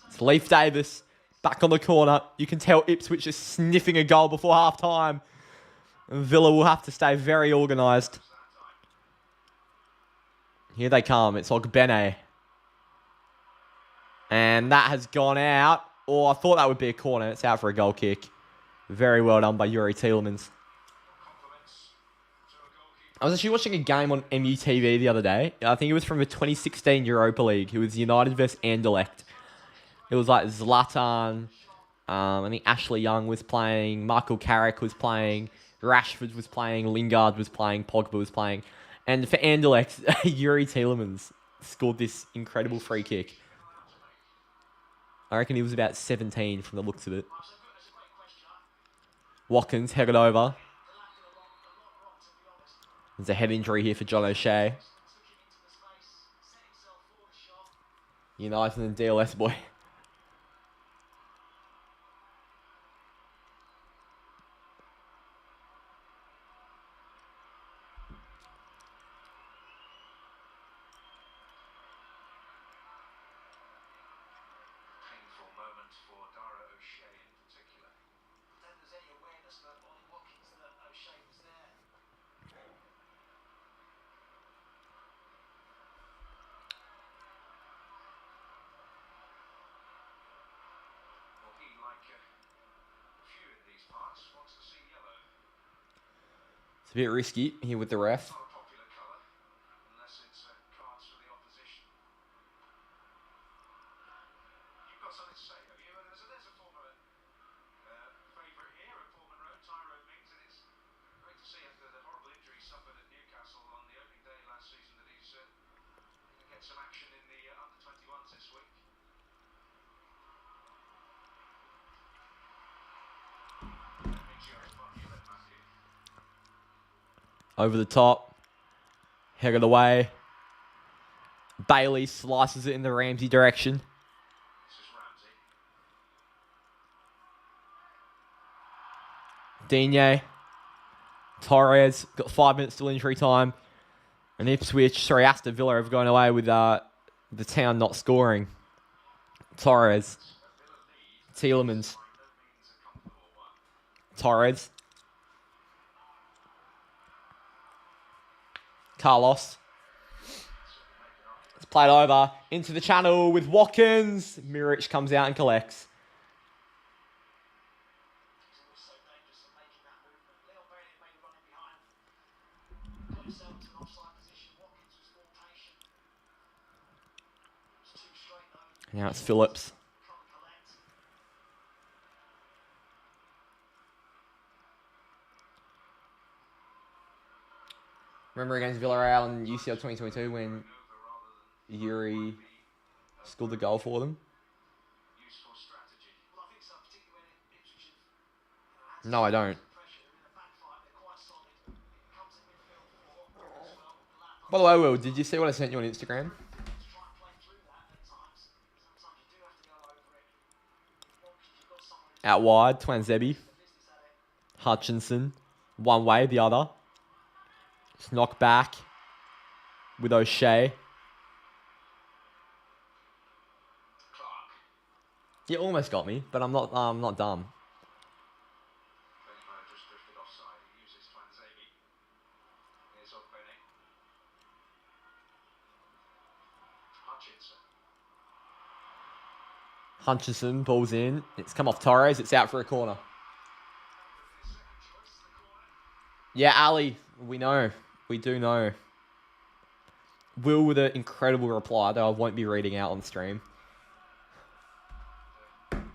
It's Leif Davis back on the corner. You can tell Ipswich is sniffing a goal before half-time. And Villa will have to stay very organised. Here they come. It's Ogbene. And that has gone out. Oh, I thought that would be a corner. It's out for a goal kick. Very well done by Yuri Tielemans. I was actually watching a game on MUTV the other day. I think it was from the 2016 Europa League. It was United versus Anderlecht. It was like Zlatan. I think Ashley Young was playing. Michael Carrick was playing. Rashford was playing. Lingard was playing. Pogba was playing. And for Anderlecht, Yuri Tielemans scored this incredible free kick. I reckon he was about 17 from the looks of it. Watkins headed over. There's a head injury here for John O'Shea. United and DLS boy. Painful moment for Dara O'Shea. impressed that Ollie Watkins that O'Shea was there. Well, he, like a few in these parts, wants to see yellow. It's a bit risky here with the ref. Not a popular colour, unless it's cards for the opposition. You've got something to say, have you? There's a former favourite here at Portman Road, Tyrone Mings, and it's great to see after the horrible injury suffered at Newcastle on the opening day last season that he's going to get some action in the under-21s this week. Over the top. Head of the way. Bailey slices it in the Ramsey direction. This is Ramsey. Digne. Torres. Got 5 minutes till injury time. And Aston Villa have gone away with the Town not scoring. Torres. Tielemans. Torres. Carlos. It's played over into the channel with Watkins. Muric comes out and collects. He's always so dangerous at making that movement. Leon Bailey made a run in behind. Got himself to an offside position. Watkins was more patient. It was too straight though. Now it's Phillips. Trying to collect. Remember against Villarreal in UCL 2022 when Yuri scored the goal for them? Useful strategy. Well, I think so, particularly when Ipswich have, No, I don't. pressure. They're in a back fight. They're quite solid. It comes in midfield for as well. Lap By the way, Will, did you see what I sent you on Instagram? to try and play through that at times. Sometimes you do have to go over it. Watkins, you've got someone who's Out wide, Twanzebe. the business at it. Hutchinson. One way, the other. Just knock back with O'Shea. Clark. You almost got me, but I'm not dumb. Benny might have just drifted offside. He uses Twanzebe. Here's Benny. Hutchinson. Hutchinson pulls in. It's come off Torres. It's out for a corner. His second choice to the corner. Yeah, Ali, we know. We do know. Will with an incredible reply that I won't be reading out on stream. Chaos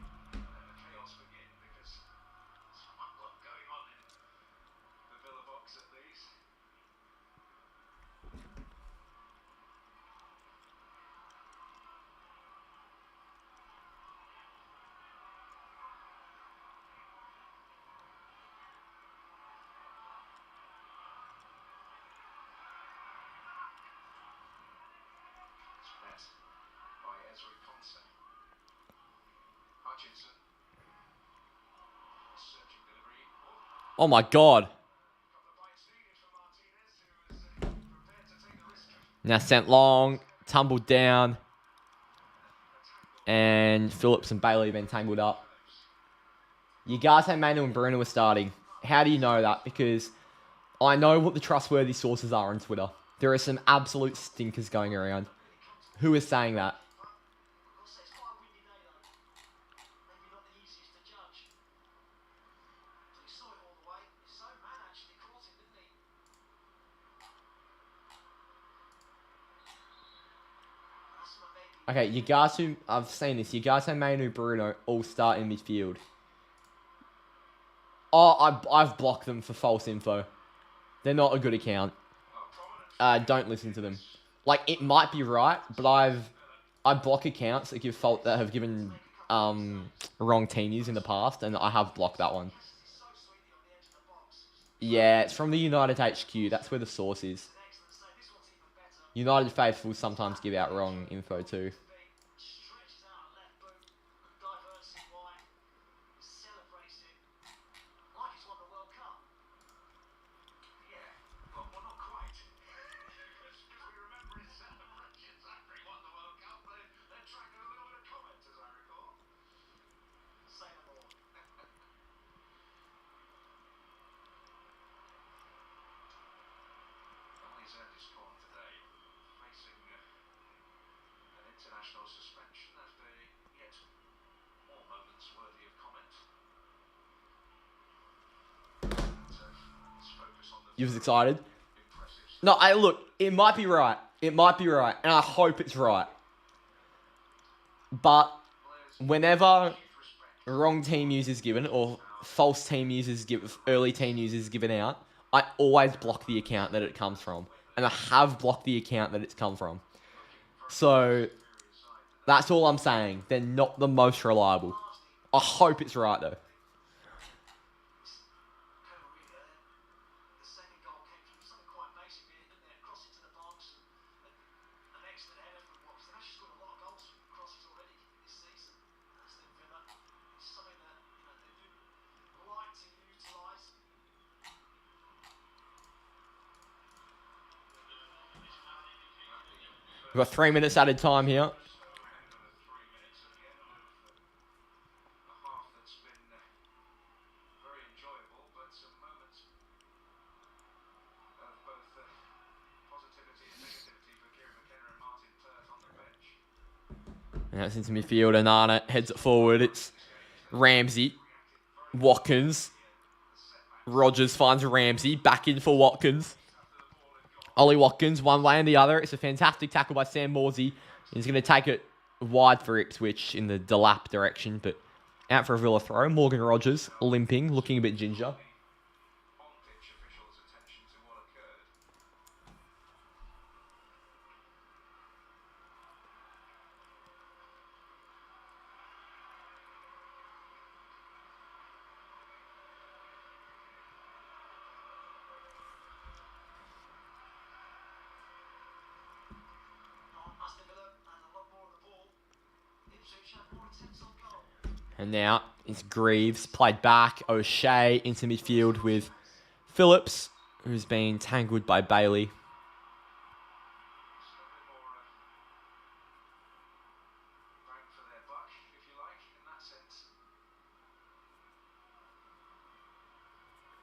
begin because there's not a lot going on in the Villa box at least. It's met by Ezri Ponce. Hutchinson. Searching delivery. Oh, Oh my God. couple of bites needed for Martinez, who was prepared to take the risk of Now sent long. Tumbled down. And Phillips and Bailey have been tangled up. Ugarte, Manu and Bruno are starting. How do you know that? Because I know what the trustworthy sources are on Twitter. There are some absolute stinkers going around. Who is saying that? Of course, it's quite a windy day though. Maybe not the easiest to judge. But he saw it all the way. His own man actually caught him, didn't he? That's what maybe. Okay, Ugarte, I've seen this. Ugarte, Manu, Bruno all start in midfield. Oh, I've blocked them for false info. They're not a good account. Don't listen to them. Like, it might be right, but I block accounts that have given wrong teenies in the past, and I have blocked that one. So sweetly on the edge of the box. Yeah, it's from the United HQ. That's where the source is. Excellent save. This one's even better. United faithful sometimes give out wrong info too. Stretches out a left boot, diverts it wide, celebrates it like he's won the World Cup. yeah, well not quite. Because we remember his celebrations after he won the World Cup. They're tracking a little bit of comment, as I recall. Say no more. You was excited? No, look, it might be right. It might be right. And I hope it's right. But whenever wrong team news is given or false team news is given, early team news is given out, I always block the account that it comes from. And I have blocked the account that it's come from. So that's all I'm saying. They're not the most reliable. I hope it's right though. The second goal came from something quite basic, really, didn't it? Cross into the box, and an excellent header from Watts. They've actually scored a lot of goals from crosses already this season. Aston Villa. It's something that they do like to utilise. We've got 3 minutes added time here. And that's into midfield. Anana heads it forward. It's Ramsey. Watkins. Rogers finds Ramsey. Back in for Watkins. Ollie Watkins, one way and the other. It's a fantastic tackle by Sam Morsey. He's going to take it wide for Ipswich in the Delap direction, but out for a Villa throw. Morgan Rogers, limping, looking a bit ginger. Aston Villa had a lot more of the ball. Ipswich had more attempts on goal. And now it's Greaves, played back. O'Shea into midfield with Phillips, who's been tangled by Bailey.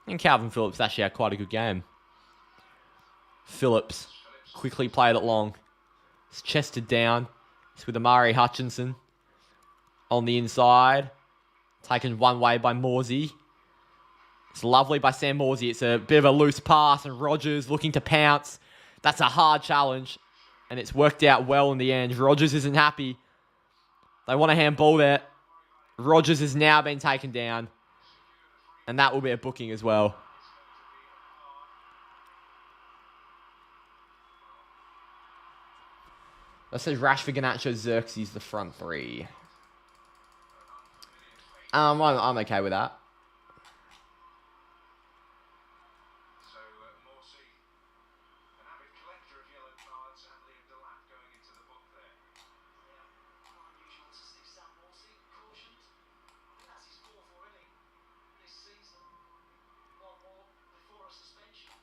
And Calvin Phillips actually had quite a good game. Phillips quickly played it long. It's chested down. It's with Amari Hutchinson on the inside. Taken one way by Morsey. It's lovely by Sam Morsey. It's a bit of a loose pass and Rogers looking to pounce. That's a hard challenge. And it's worked out well in the end. Rogers isn't happy. They want a handball there. Rogers has now been taken down. And that will be a booking as well. That says Rashford, Garnacho, Xerxes, the front three. I'm okay with that. So Morsey, an avid collector of yellow cards, and Liam Delap going into the book there. Yeah, unusual to see Sam Morsey cautioned. I think that's his fourth already this season. One more before a suspension.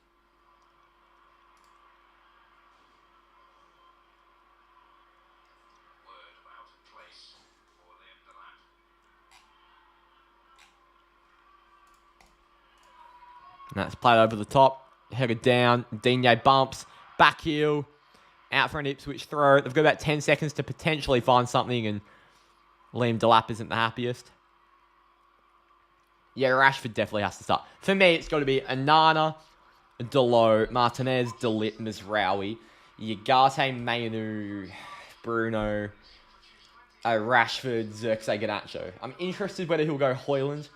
Word about a place for Liam Delap. And that's played over the top. Headed down. Digne bumps. Back heel. Out for an Ipswich throw. They've got about 10 seconds to potentially find something, and Liam Delap isn't the happiest. Yeah, Rashford definitely has to start. For me, it's got to be Anana, Delo, Martinez, Delit, Mizraoui, Yagate, Mainu, Bruno, Rashford, Xerxes, Garnacho. I'm interested whether he'll go Hoyland,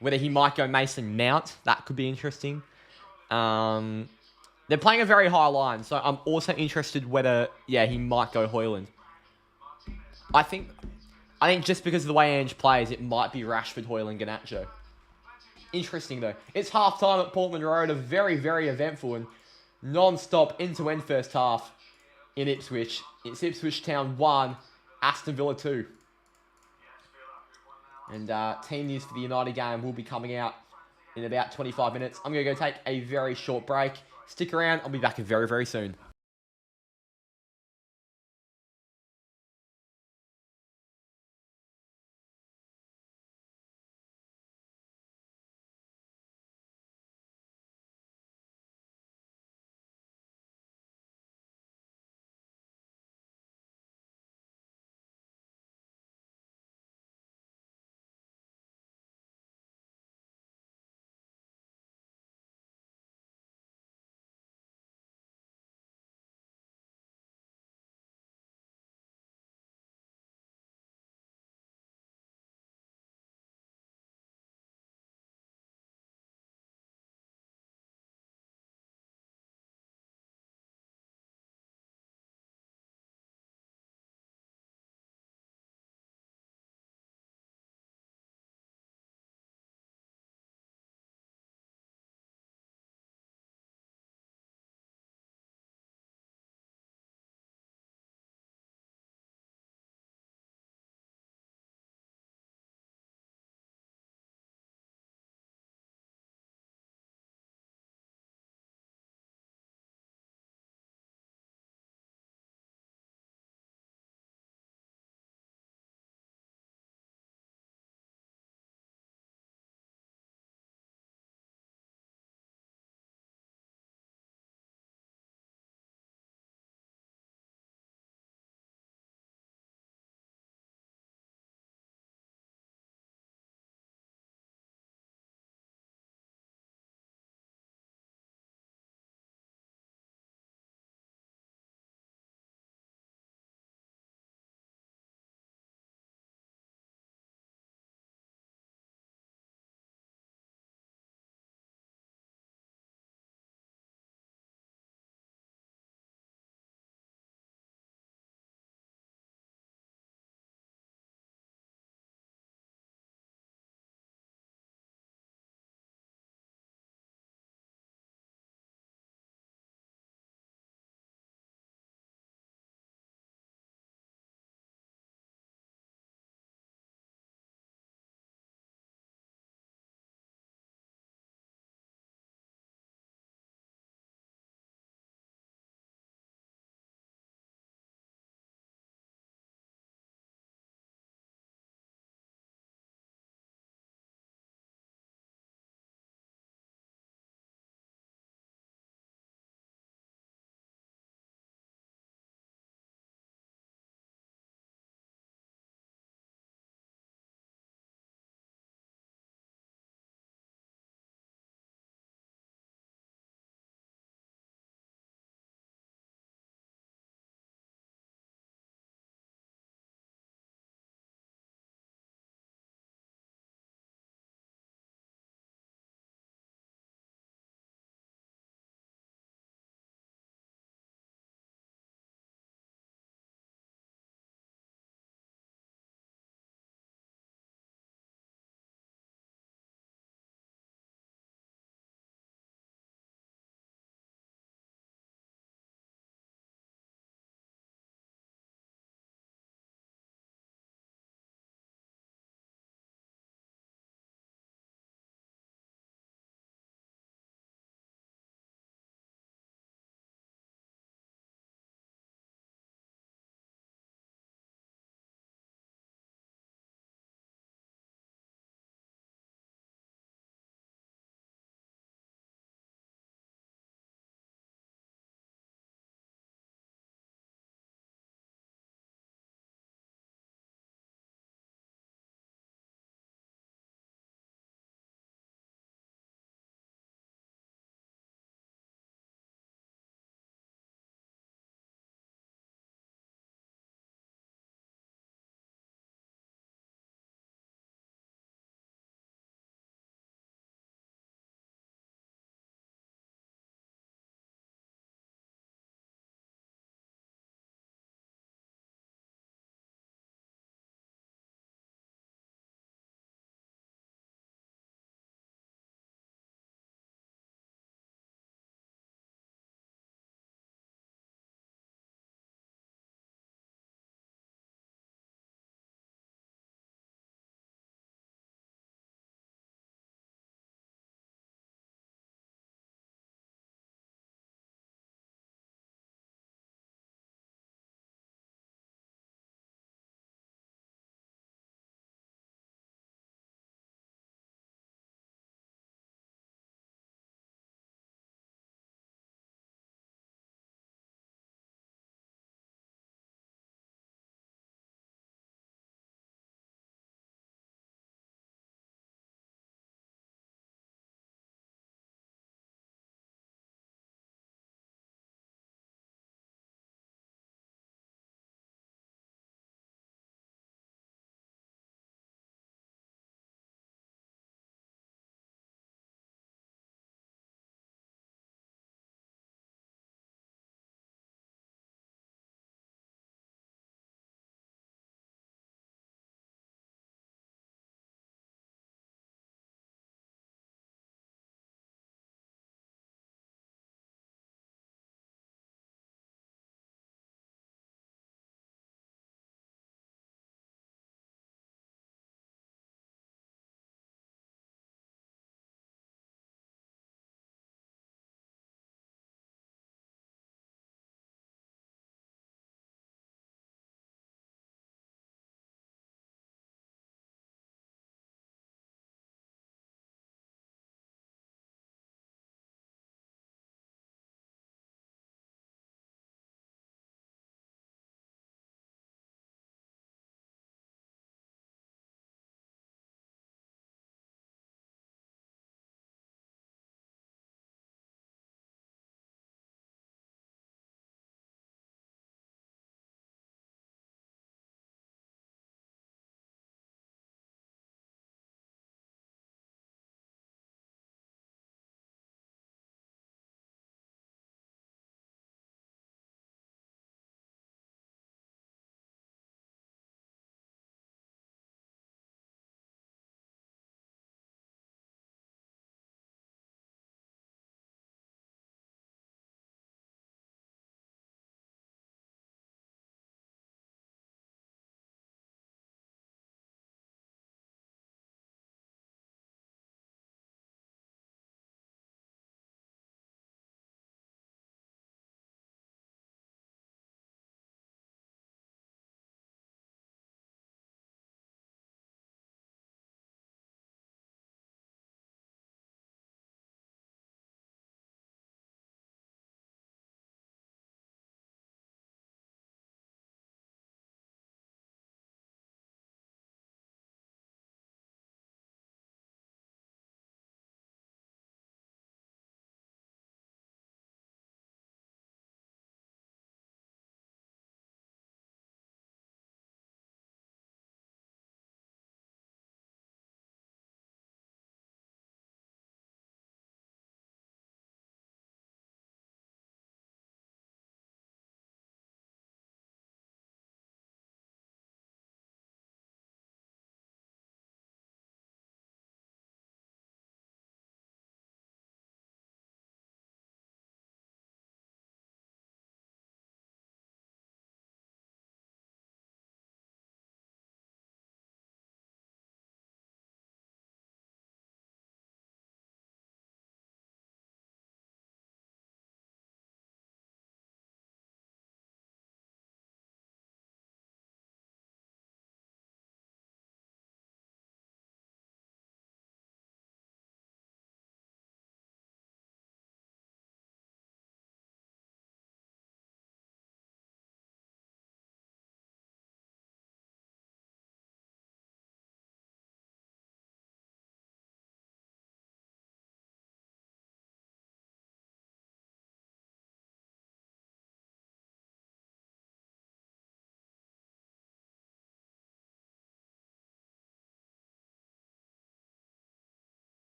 whether he might go Mason Mount. That could be interesting. They're playing a very high line, so I'm also interested whether, he might go Hoyland. I think just because of the way Ange plays, it might be Rashford, Hoyland, Garnacho. Interesting, though. It's half-time at Portman Road, a very, very eventful and non-stop end-to-end first half in Ipswich. It's Ipswich Town 1, Aston Villa 2. And team news for the United game will be coming out in about 25 minutes. I'm going to go take a very short break. Stick around. I'll be back very, very soon.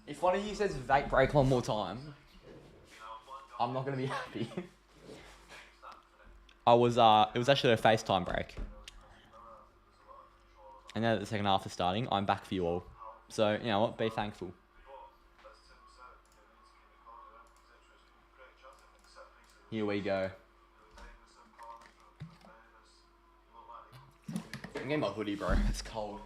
If one of you says vape break one more time, I'm not gonna be happy. it was actually a FaceTime break. And now that the second half is starting, I'm back for you all. So, you know what, be thankful. Here we go. I'm getting my hoodie, bro. It's cold.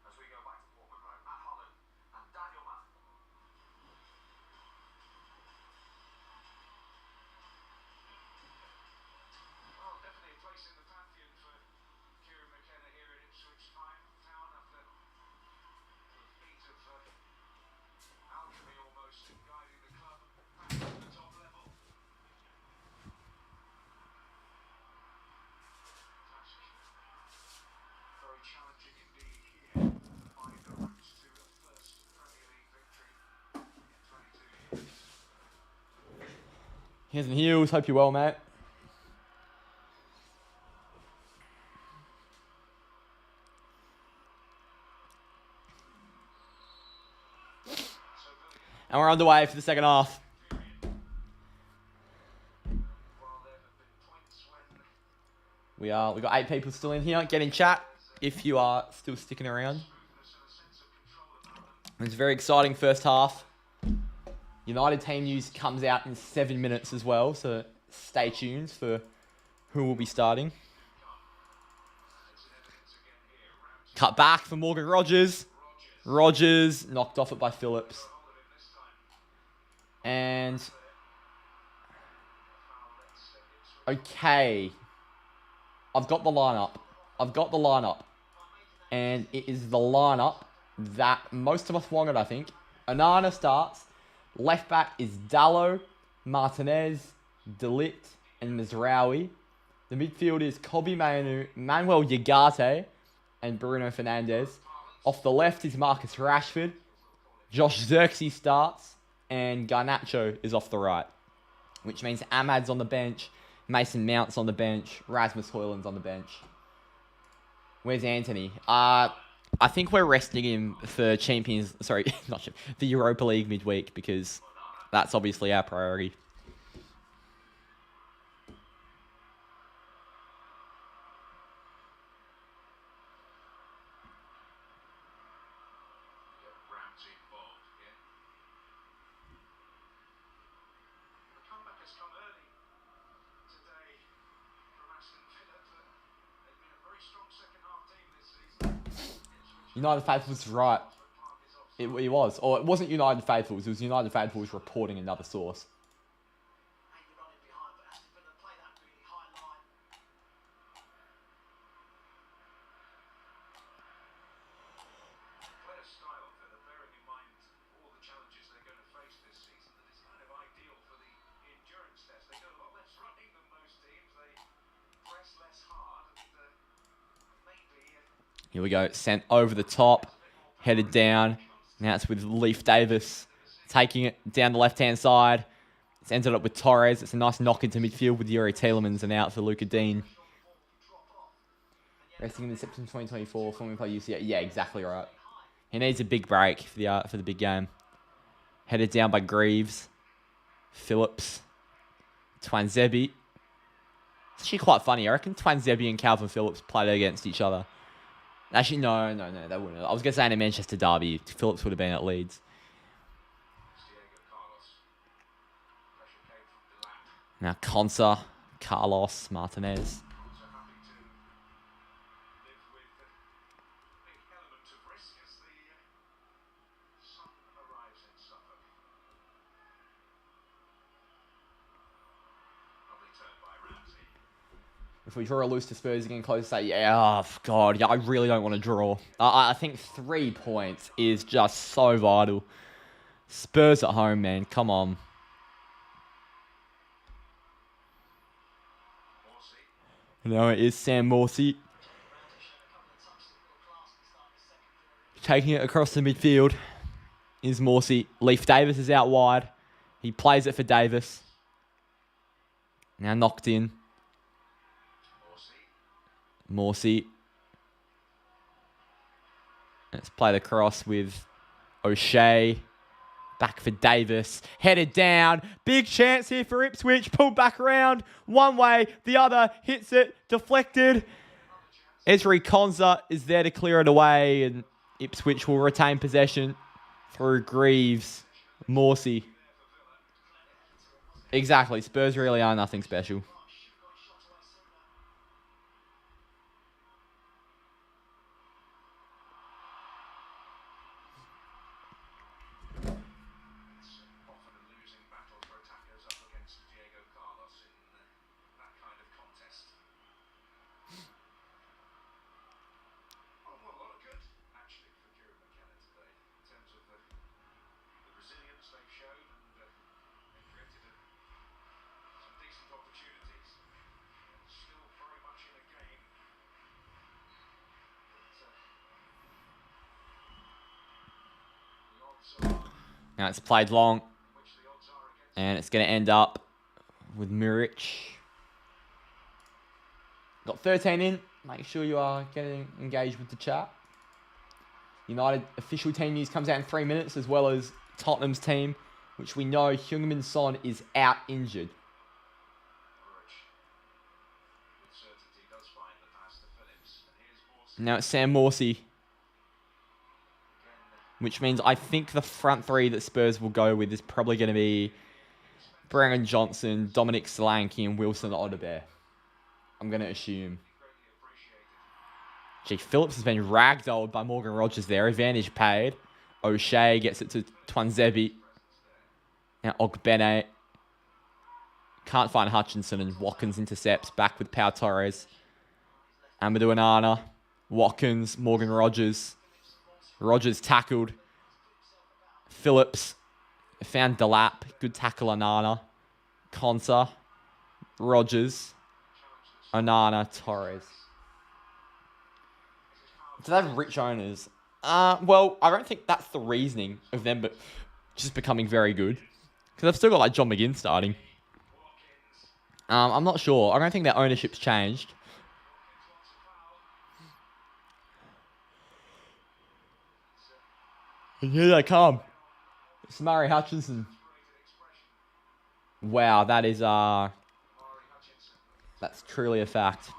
As we go back to Portman Road, Matt Holland and Daniel Mann. Well, definitely a place in the pantheon for Kieran McKenna here at Ipswich Town after a feat of alchemy almost in guiding the club back to the top level. Task very challenging indeed here to find the route to a first Premier League victory in 22 years. Here's and heels. Hope you're well, mate. And we're underway for the second half. We got 8 people still in here. Get in chat if you are still sticking around. It's a very exciting first half. United team news comes out in 7 minutes as well, so stay tuned for who will be starting. Cut back for Morgan Rogers. Rogers knocked off it by Phillips. And okay, I've got the lineup. And it is the lineup that most of us wanted, I think. Onana starts. Left back is Dallo, Martinez, Delict, and Mizraoui. The midfield is Kobe Mainu, Manuel Ugarte, and Bruno Fernandes. Off the left is Marcus Rashford. Josh Zirkzee starts, and Garnacho is off the right. Which means Ahmad's on the bench, Mason Mount's on the bench, Rasmus Højlund's on the bench. Where's Anthony? I think we're resting him for the Europa League midweek, because that's obviously our priority. Ramsey involved again. The comeback has come early today from Aston Villa, but they've been a very strong second half team this season. United Faithful's right. It was. Or it wasn't United Faithfuls. It was United Faithfuls reporting another source. Hanging on in behind, but Aston Villa play that really high line. Player style of Villa, bearing in mind all the challenges they're going to face this season, that is kind of ideal for the endurance test. They do a lot less running than most teams. They press less hard, and maybe Here we go. Sent over the top. Headed down. Now it's with Leif Davis. Taking it down the left-hand side. It's ended up with Torres. It's a nice knock into midfield with Yuri Tielemans and out for Luca Dean. Resting in the September 2024. Forming play UCATT. Yeah, exactly right. He needs a big break for the big game. Headed down by Greaves. Phillips. Twanzebe. It's actually quite funny. I reckon Twanzebe and Calvin Phillips played against each other. Actually, no, they wouldn't. I was going to say in a Manchester derby, Phillips would have been at Leeds. Now, Consa, Carlos, Martinez. If we draw a loose to Spurs again, close to say, yeah, oh, God, yeah, I really don't want to draw. I think 3 points is just so vital. Spurs at home, man. Come on. Now it is Sam Morsey. Taking it across the midfield is Morsey. Leif Davis is out wide. He plays it for Davis. Now knocked in. Morsey. Let's play the cross with O'Shea. Back for Davis. Headed down. Big chance here for Ipswich. Pulled back around. One way. The other. Hits it. Deflected. Ezri Konza is there to clear it away. And Ipswich will retain possession through Greaves. Morsey. Exactly. Spurs really are nothing special. Now it's played long. And it's going to end up with Muric. Got 13 in. Make sure you are getting engaged with the chat. United official team news comes out in 3 minutes, as well as Tottenham's team, which we know Heung-min Son is out injured. Now it's Sam Morsey. Which means I think the front three that Spurs will go with is probably going to be Brennan Johnson, Dominic Solanke, and Wilson Odobert. I'm going to assume. Gee, Phillips has been ragdolled by Morgan Rogers there. Advantage paid. O'Shea gets it to Twanzebe. Now Ogbene. Can't find Hutchinson, and Watkins intercepts. Back with Pau Torres. Amadou Onana. Watkins, Morgan Rogers. Rogers tackled. Phillips found Delap. Good tackle, Onana. Konsa. Rogers. Onana. Torres. Do they have rich owners? Well, I don't think that's the reasoning of them but just becoming very good. Because they've still got like John McGinn starting. I'm not sure. I don't think their ownership's changed. And here they come. Samari Hutchinson. Wow, that is that's truly a fact.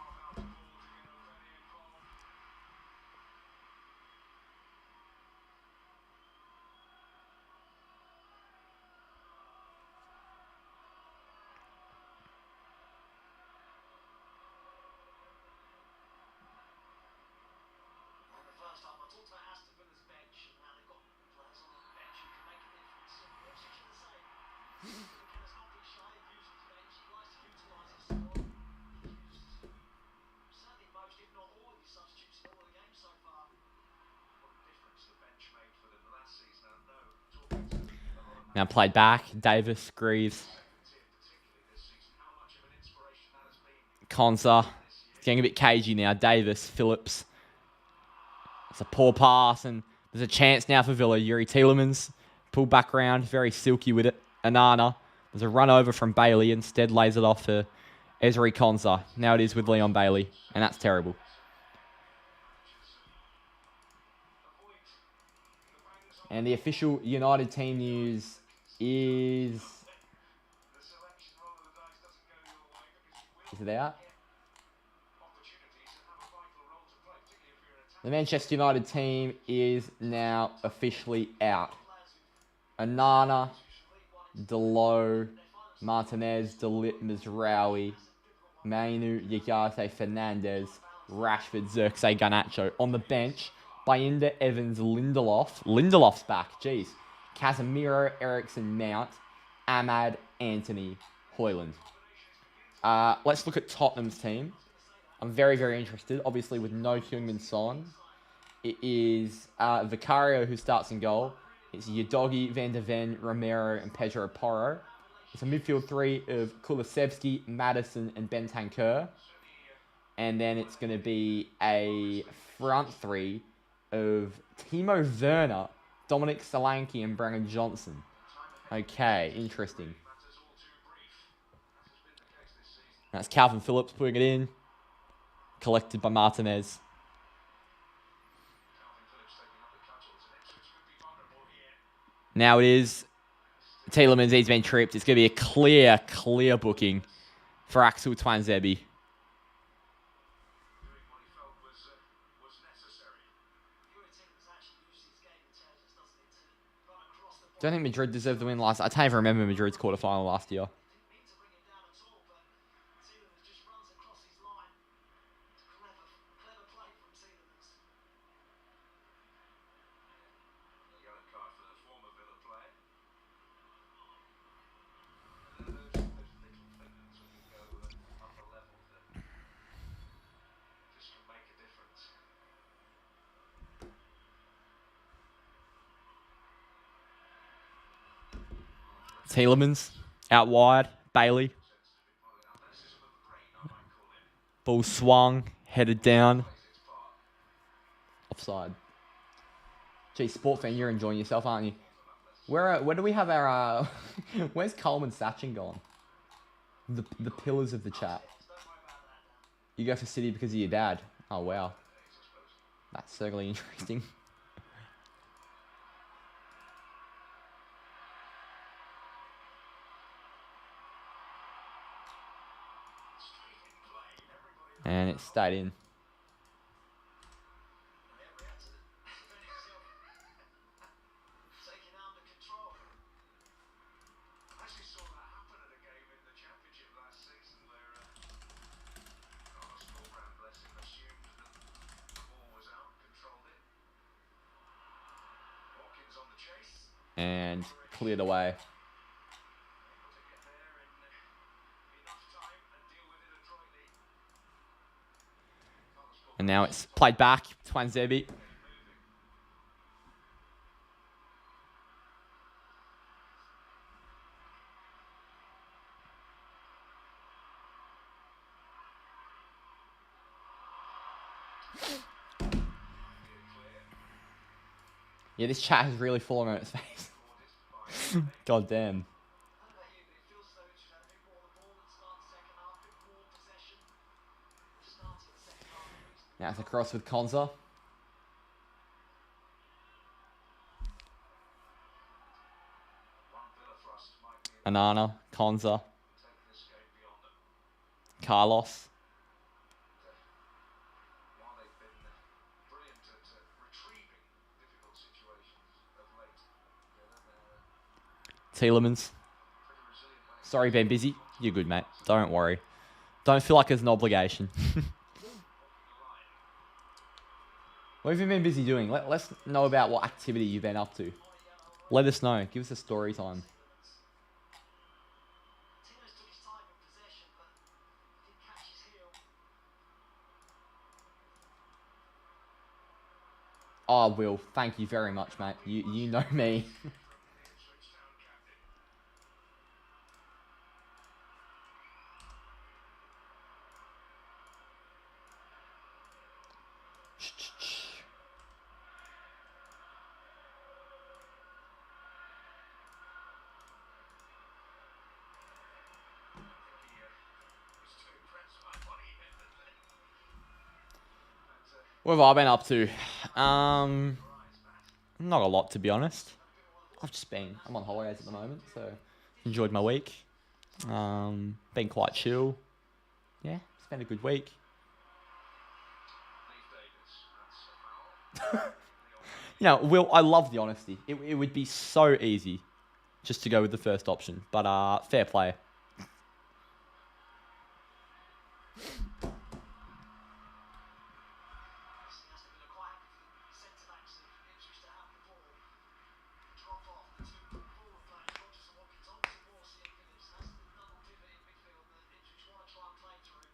First half, I talked about Aston Villa's bench and how they've got players on the bench who can make a difference. What's it to say? McKenna's not been shy of using his bench. He likes to utilise his squad. He's used certainly most, if not all, of his substitutes in all of the games so far. What a difference the bench made for them last season. I know, talking to a lot of Now played back. Davis, Greaves. particularly this season, how much of an inspiration that has been. Konsa. It's getting a bit cagey now. Davis, Phillips. It's a poor pass, and there's a chance now for Villa. Yuri Tielemans pulled back round, very silky with it. Onana. There's a run over from Bailey, instead lays it off to Ezri Konsa. Now it is with Leon Bailey, and that's terrible. And the official United team news is... Is it out? The Manchester United team is now officially out. Onana, Delo, Martinez, Delit, Mizraoui, Mainu, Yagate, Fernandez, Rashford, Xerxes, Garnacho. On the bench, Bayinda, Evans, Lindelof. Lindelof's back, jeez. Casemiro, Ericsson, Mount, Ahmad, Anthony, Hoyland. Let's look at Tottenham's team. I'm very, very interested. Obviously, with no Heung-min Son. It is Vicario who starts in goal. It's Udogie, Van de Ven, Romero, and Pedro Porro. It's a midfield three of Kulusevski, Maddison, and Bentancur. And then it's going to be a front three of Timo Werner, Dominic Solanke, and Brennan Johnson. Okay, interesting. That's Calvin Phillips putting it in. collected by Martinez. Now it is Tielemans. He's been tripped. It's going to be a clear booking for Axel Twanzebe. Don't think Madrid deserved the win last. I can't even remember Madrid's quarterfinal last year. Need to bring him down at all, but Tielemans just runs across his line. Clever play from Tielemans. A yellow card for the former Villa player. Those little things when you go up a level that just can make a difference. Tielemans out wide. Bailey. Ball swung. Headed down. Offside. Gee, sport fan, you're enjoying yourself, aren't you? Where do we have our... where's Coleman Sachin gone? The pillars of the chat. You go for City because of your dad. Oh, wow. That's certainly interesting. And it stayed in. Taken under control. I actually saw that happen at a game in the Championship last season where Carlos Portman, bless him, assumed that the ball was out, controlled it. Watkins on the chase. And cleared away. Able to get there in enough time and deal with it adroitly. And now it's played back. Twanzebe. Yeah, this chat has really fallen on its face. God damn. I don't know about you, but it feels as though Ipswich had a bit more of the ball at the start of the second half, a bit more possession. Starting the second half, reasonably. Now it's across with Konza. One Villa thrust might be Anana. Konza. taking this game beyond them. Carlos. While they've been brilliant at retrieving difficult situations of late, they're Tielemans. pretty resilient when it's Sorry, been busy. You're good, mate. Don't worry. Don't feel like there's an obligation. What have you been busy doing? Let's know about what activity you've been up to. Let us know. Give us a story time. Tielemans took his time in possession, but didn't catch his heel. Oh, Will, thank you very much, mate. You know me. Ipswich Town captain. Was too impressed with that one he hit, didn't he? What have I been up to? Not a lot, to be honest. I'm on holidays at the moment, so enjoyed my week. Been quite chill. Yeah, it's been a good week. Leif Davis, that's a foul. You know, Will, I love the honesty. It would be so easy just to go with the first option, but fair play. Aston Villa quite happy for the centre-backs of Ipswich to have the ball. Drop off the two forward players, Rogers and Watkins, onto Morsey and Phillips. That's the double pivot in midfield that Ipswich want to try and play through.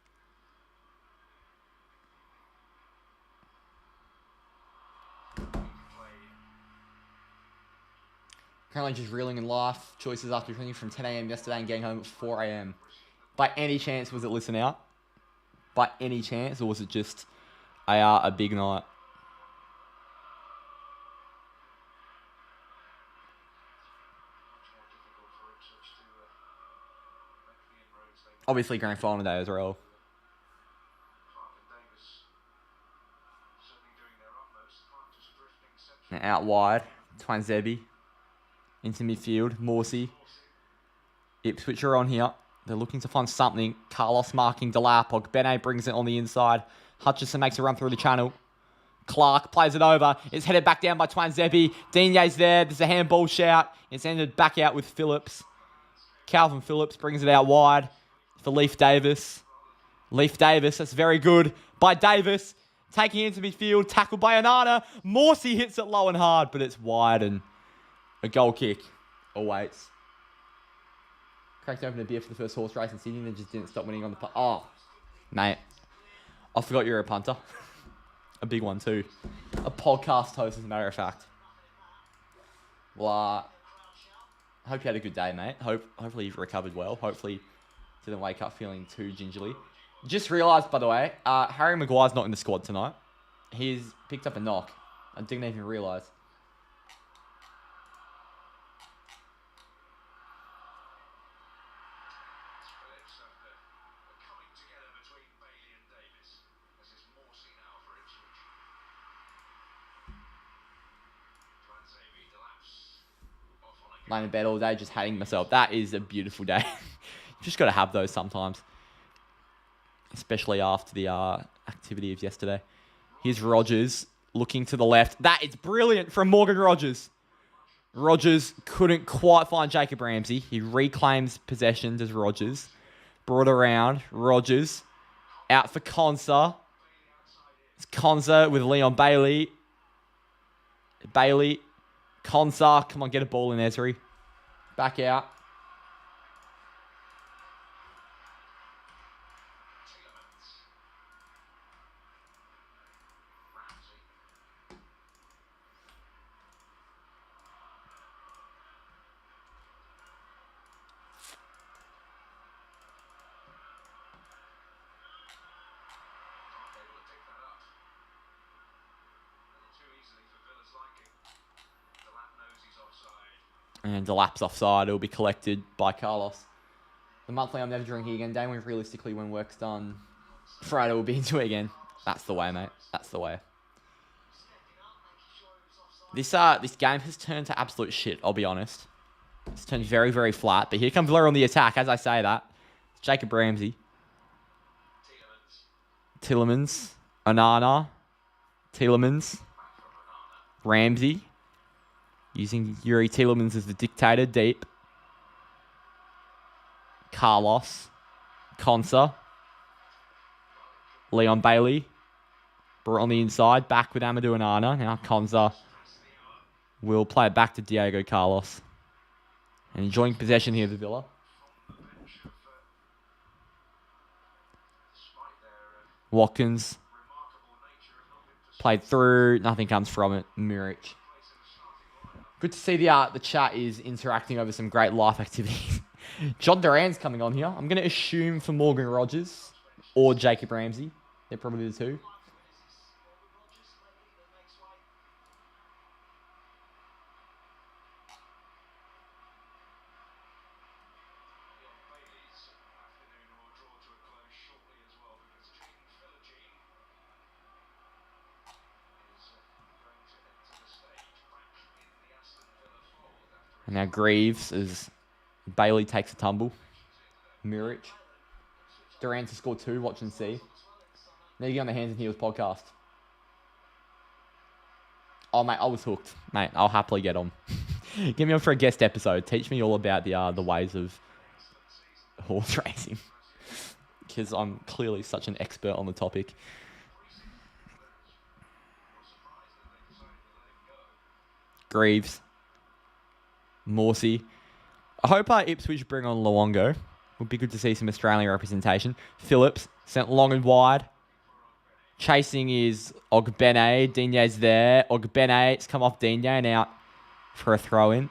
Currently just reeling in life. Choices after drinking from 10 a.m. yesterday and getting home at 4 a.m. By any chance, was it listen out? By any chance, or was it just a big night? Obviously, grand final day as well. Clark and Davis Now out wide. Twanzebi. Into midfield. Morsey. Ipswich are on here. They're looking to find something. Carlos marking Delap. Ogbene brings it on the inside. Hutchison makes a run through the channel. Clark plays it over. It's headed back down by Twanzebi. Digne's there. There's a handball shout. It's ended back out with Phillips. Calvin Phillips brings it out wide for Leif Davis. Leif Davis, that's very good by Davis. Taking it into midfield. Tackled by Anana. Morsey hits it low and hard, but it's wide and a goal kick awaits. Cracked open a beer for the first horse race in Sydney and then just didn't stop winning on the punt. Oh, mate. I forgot you're a punter. A big one too. A podcast host, as a matter of fact. Well, I hope you had a good day, mate. Hopefully you've recovered well. Hopefully didn't wake up feeling too gingerly. Just realised, by the way, Harry Maguire's not in the squad tonight. He's picked up a knock. I didn't even realise. Coming together between Bailey and Davis. This is Morsey now for Ipswich. Twanzebi Delapse off on a Laying in bed all day, just hating myself. That is a beautiful day. Just got to have those sometimes. Especially after the activity of yesterday. Here's Rogers looking to the left. That is brilliant from Morgan Rogers. Rogers couldn't quite find Jacob Ramsey. He reclaims possession as Rogers. Brought around. Rogers. Out for Konsa. It's Konsa with Leon Bailey. Bailey. Konsa. Come on, get a ball in, Esri. Back out. And Delap's offside. It'll be collected by Carlos. The monthly I'm never drinking again. Damien, realistically, when work's done, Friday will be into it again. That's the way, mate. That's the way. This game has turned to absolute shit, I'll be honest. It's turned very, very flat. But here comes Villa on the attack, as I say that. It's Jacob Ramsey. Tillemans. Onana. Tillemans. Ramsey. Using Yuri Tillemans as the dictator deep. Carlos. Konsa. Leon Bailey. Brought on the inside. Back with Amadou Onana. Now Konsa will play it back to Diego Carlos. And enjoying possession here, the Villa. Watkins. Played through. Nothing comes from it. Muric. Good to see the chat is interacting over some great life activities. John Duran's coming on here. I'm going to assume for Morgan Rogers or Jacob Ramsey. They're probably the two. And now Greaves as Bailey takes a tumble. Muric. Durant to score 2. Watch and see. Need to get on the Hands and Heels podcast. Oh, mate, I was hooked. Mate, I'll happily get on. Get me on for a guest episode. Teach me all about the ways of horse racing. Because I'm clearly such an expert on the topic. Greaves. Morsey. I hope Ipswich bring on Luongo. Would be good to see some Australian representation. Phillips sent long and wide. Chasing is Ogbene. Digne's there. Ogbene. It's come off Digne and out for a throw in.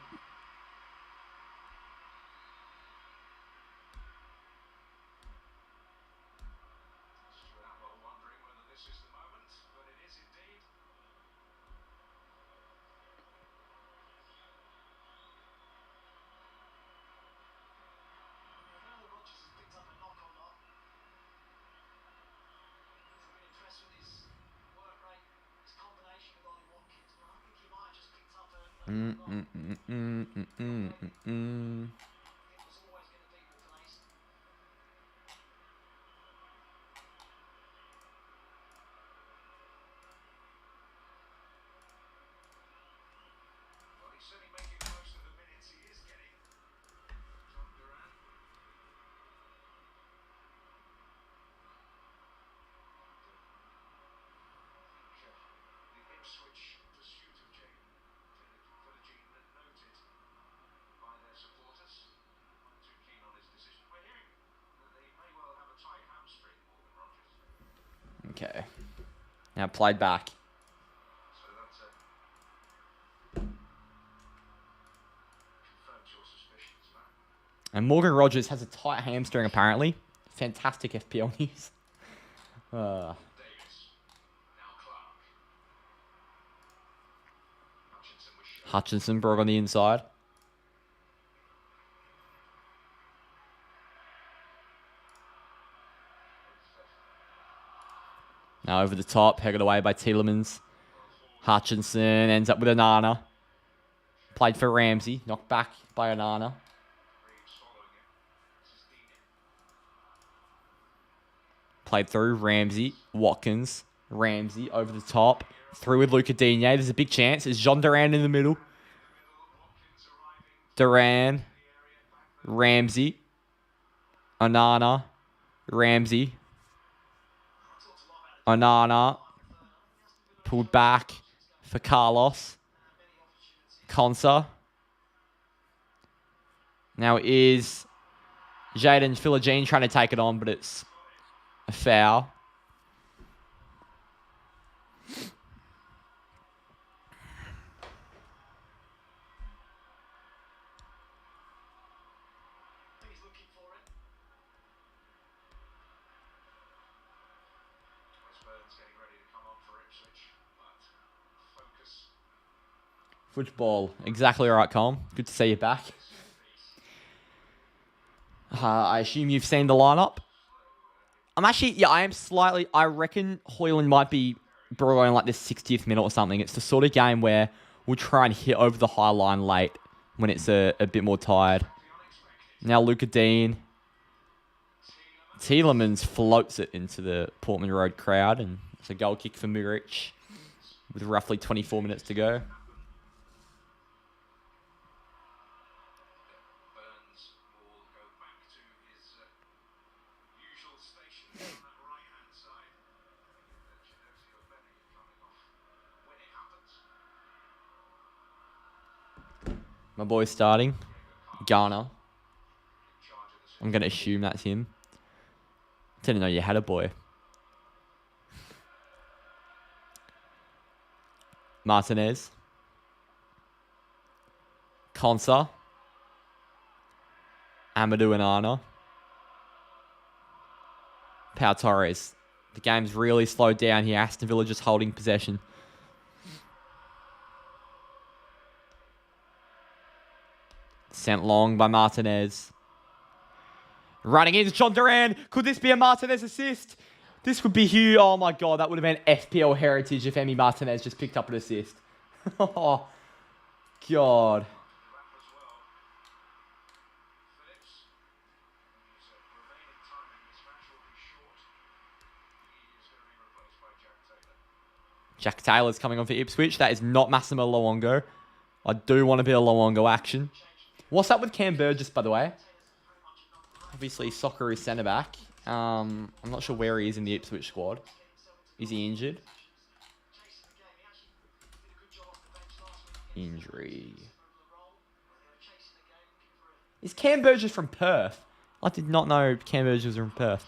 always get the deeper plays. Well, he's certainly making the most of the minutes he is getting. John Duran. The Ipswich pursuit of Jane Philogene noted by their supporters. Not too keen on his decision. We're hearing that they may well have a tight hamstring, Morgan Rogers. Okay. Now played back. So that confirms your suspicions, Matt. And Morgan Rogers has a tight hamstring, apparently. Fantastic FPL news. Davis. Now Clark. Hutchinson was shot. Hutchinson broke on the inside. Now over the top, headed away by Tielemans. Hutchinson ends up with Onana. Played for Ramsey, knocked back by Onana. Reeves following it. This is Deeney. Played through Ramsey, Watkins, Ramsey over the top. Through with Luca Digne. There's a big chance. There's John Duran in the middle. Watkins arriving. Duran, Ramsey, Onana, Ramsey, Onana, pulled back for Carlos, Konsa. Now it is Jaden Philogene trying to take it on, but it's a foul. He's looking for it. Wes Burns getting ready to come on for Ipswich, but focus. Football, exactly right, Colm. Good to see you back. I assume you've seen the lineup. I am slightly. I reckon Hoyland might be brewing like the 60th minute or something. It's the sort of game where we'll try and hit over the high line late when it's a bit more tired. Now Luca Dean. Tielemans floats it into the Portman Road crowd, and it's a goal kick for Muric with roughly 24 minutes to go. Burns will go back to his usual station on that right-hand side. Genesio Benny coming off when it happens. My boy's starting. Ghana. In charge of the I'm going to assume that's him. Didn't know you had a boy. Martinez. Konsa. Amadou Onana. Pau Torres. The game's really slowed down here. Aston Villa just holding possession. Sent long by Martinez. Running into John Duran. Could this be a Martinez assist? This would be huge. Oh my God, that would have been FPL heritage if Emi Martinez just picked up an assist. Oh, God. that as well. Phillips, whose remaining time in this match will be short. He is going to be replaced by Jack Taylor. Jack Taylor's coming on for Ipswich. That is not Massimo Luongo. I do want a bit of Luongo action. What's up with Cam Burgess, by the way? Obviously, soccer is centre-back. I'm not sure where he is in the Ipswich squad. Is he injured? Injury. Is Cam Burgess from Perth? I did not know Cam Burgess was from Perth.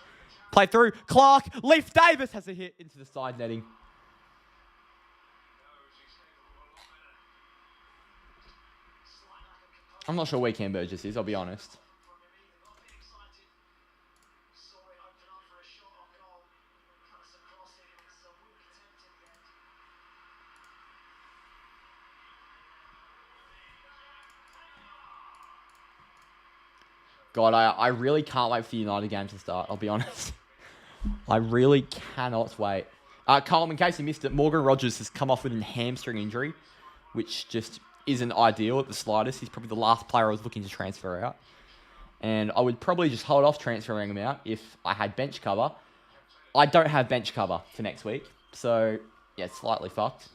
Play through. Clark. Leif Davis has a hit into the side netting. I'm not sure where Cam Burgess is, I'll be honest. God, I really can't wait for the United game to start, I'll be honest. I really cannot wait. Carl, in case you missed it, Morgan Rogers has come off with a hamstring injury, which just isn't ideal at the slightest. He's probably the last player I was looking to transfer out. And I would probably just hold off transferring him out if I had bench cover. I don't have bench cover for next week. So, yeah, slightly fucked.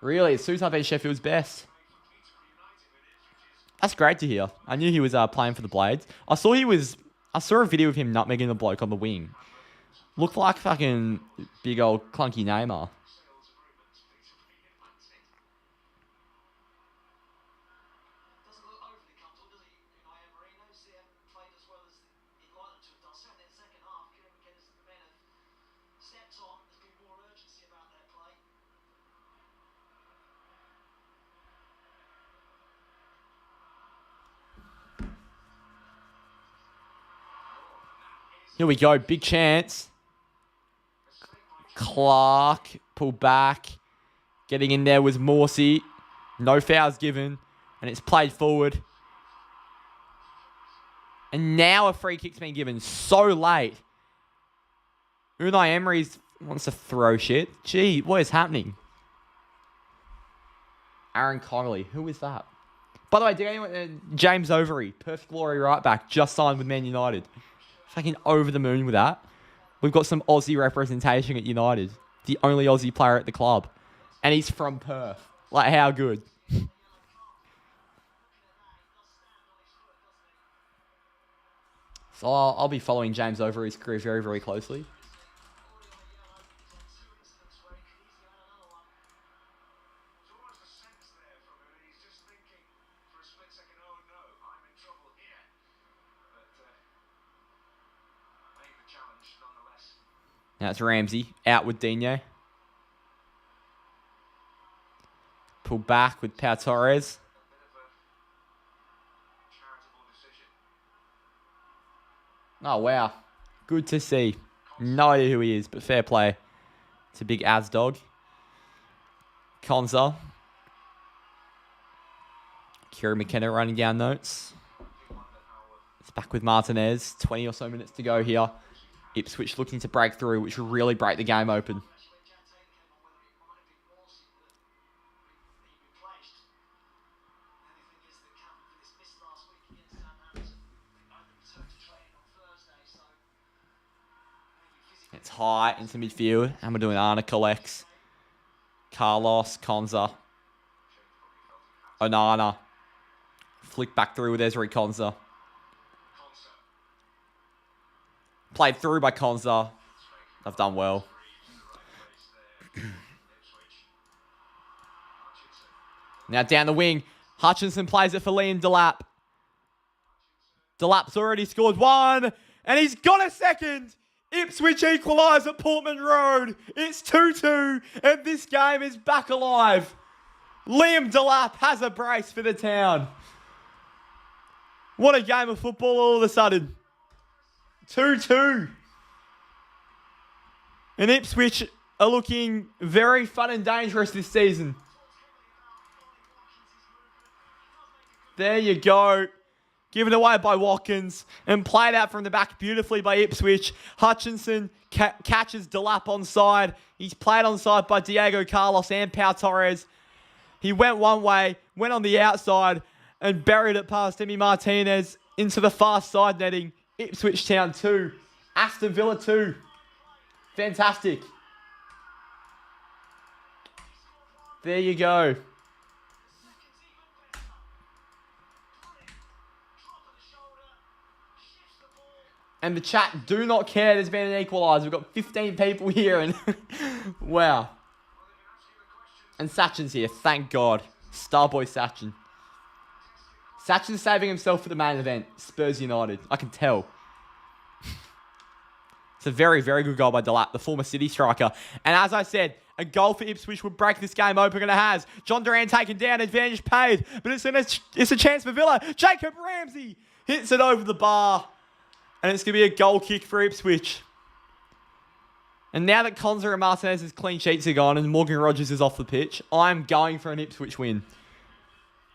Really, it suits up Sheffield's best. That's great to hear. I knew he was playing for the Blades. I saw a video of him nutmegging the bloke on the wing. Looked like fucking big old clunky Neymar. Doesn't look overly comfortable, does he? Unai Emery knows he haven't played as well as he'd like them to have done. Certainly in the second half, Kieran McKenna's the men have stepped on. There's been more urgency about their play. Here we go. Big chance. Clark. Pull back. Getting in there was Morsey. No fouls given. And it's played forward. And now a free kick's been given so late. Unai Emery wants to throw shit. Gee, what is happening? Aaron Connolly. Who is that? By the way, did anyone... James Overy. Perth Glory right back. Just signed with Man United. Fucking over the moon with that. We've got some Aussie representation at United. The only Aussie player at the club. And he's from Perth. Like, how good? So I'll be following James Overy's career very, very closely. Now it's Ramsey. Out with Dino. Pull back with Pau Torres. Oh, wow. Good to see. No idea who he is, but fair play. It's a big Az dog. Konza. Kieran McKenna running down notes. It's back with Martinez. 20 or so minutes to go here. Ipswich looking to break through, which will really break the game open. It's high into midfield. And we're doing Arna collects. Carlos, Konza. Onana. Flick back through with Ezri Konza. Played through by Konza. I've done well. Now down the wing. Hutchinson plays it for Liam Delap. Delap's already scored one. And he's got a second. Ipswich equalise at Portman Road. It's 2-2. And this game is back alive. Liam Delap has a brace for the town. What a game of football all of a sudden. 2-2. And Ipswich are looking very fun and dangerous this season. There you go. Given away by Watkins and played out from the back beautifully by Ipswich. Hutchinson catches Delap onside. He's played onside by Diego Carlos and Pau Torres. He went one way, went on the outside and buried it past Emi Martinez into the far side netting. Ipswich Town 2. Aston Villa 2. Fantastic. There you go. And the chat do not care there's been an equaliser. We've got 15 people here and wow. And Sachin's here, thank God. Starboy Sachin. Sachin's saving himself for the main event. Spurs United. I can tell. It's a very, very good goal by Delap, the former City striker. And as I said, a goal for Ipswich would break this game open, and it has. John Duran taken down, advantage paid. But it's a chance for Villa. Jacob Ramsey hits it over the bar. And it's going to be a goal kick for Ipswich. And now that Konza and Martinez's clean sheets are gone and Morgan Rogers is off the pitch, I'm going for an Ipswich win.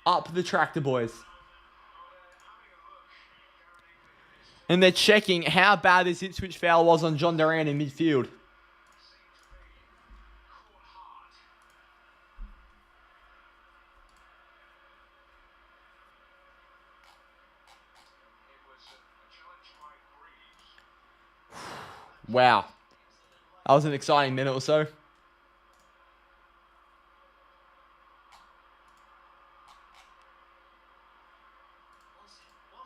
Up the tractor, boys. And they're checking how bad this Ipswich foul was on John Duran in midfield. Wow. That was an exciting minute or so. Once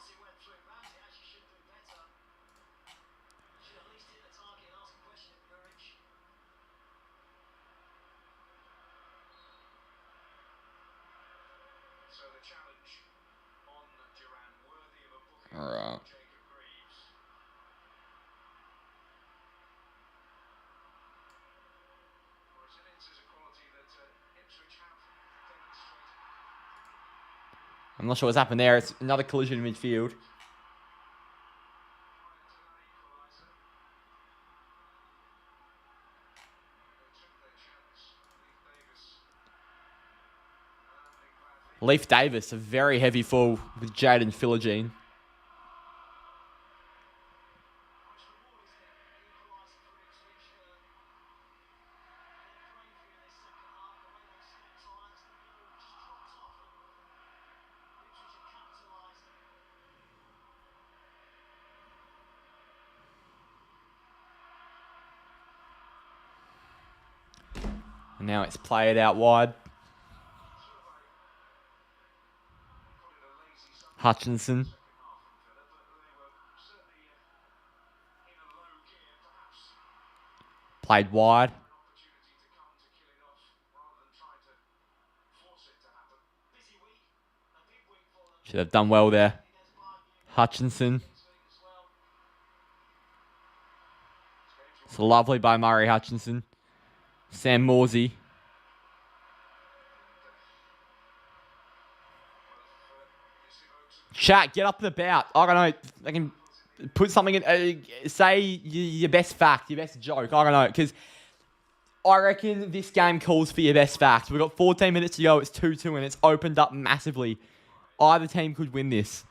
it went through, Ramsey actually should do better. Should at least hit the target and ask a question of Muric. So the challenge on Duran, worthy of a booking All right. from Jacob Greaves. Resilience is a quality that Ipswich have demonstrated. I'm not sure what's happened there. It's another collision in midfield. Leif Davis, a very heavy fall with Jaden Philogene. And now it's played out wide. Hutchinson. Played wide. Should have done well there. Hutchinson. It's lovely by Murray Hutchinson. Sam Morsey. Chat, get up and about. I don't know. I can put something in. Say your best fact, your best joke. I don't know. Because I reckon this game calls for your best fact. We've got 14 minutes to go. It's 2-2 and it's opened up massively. Either team could win this.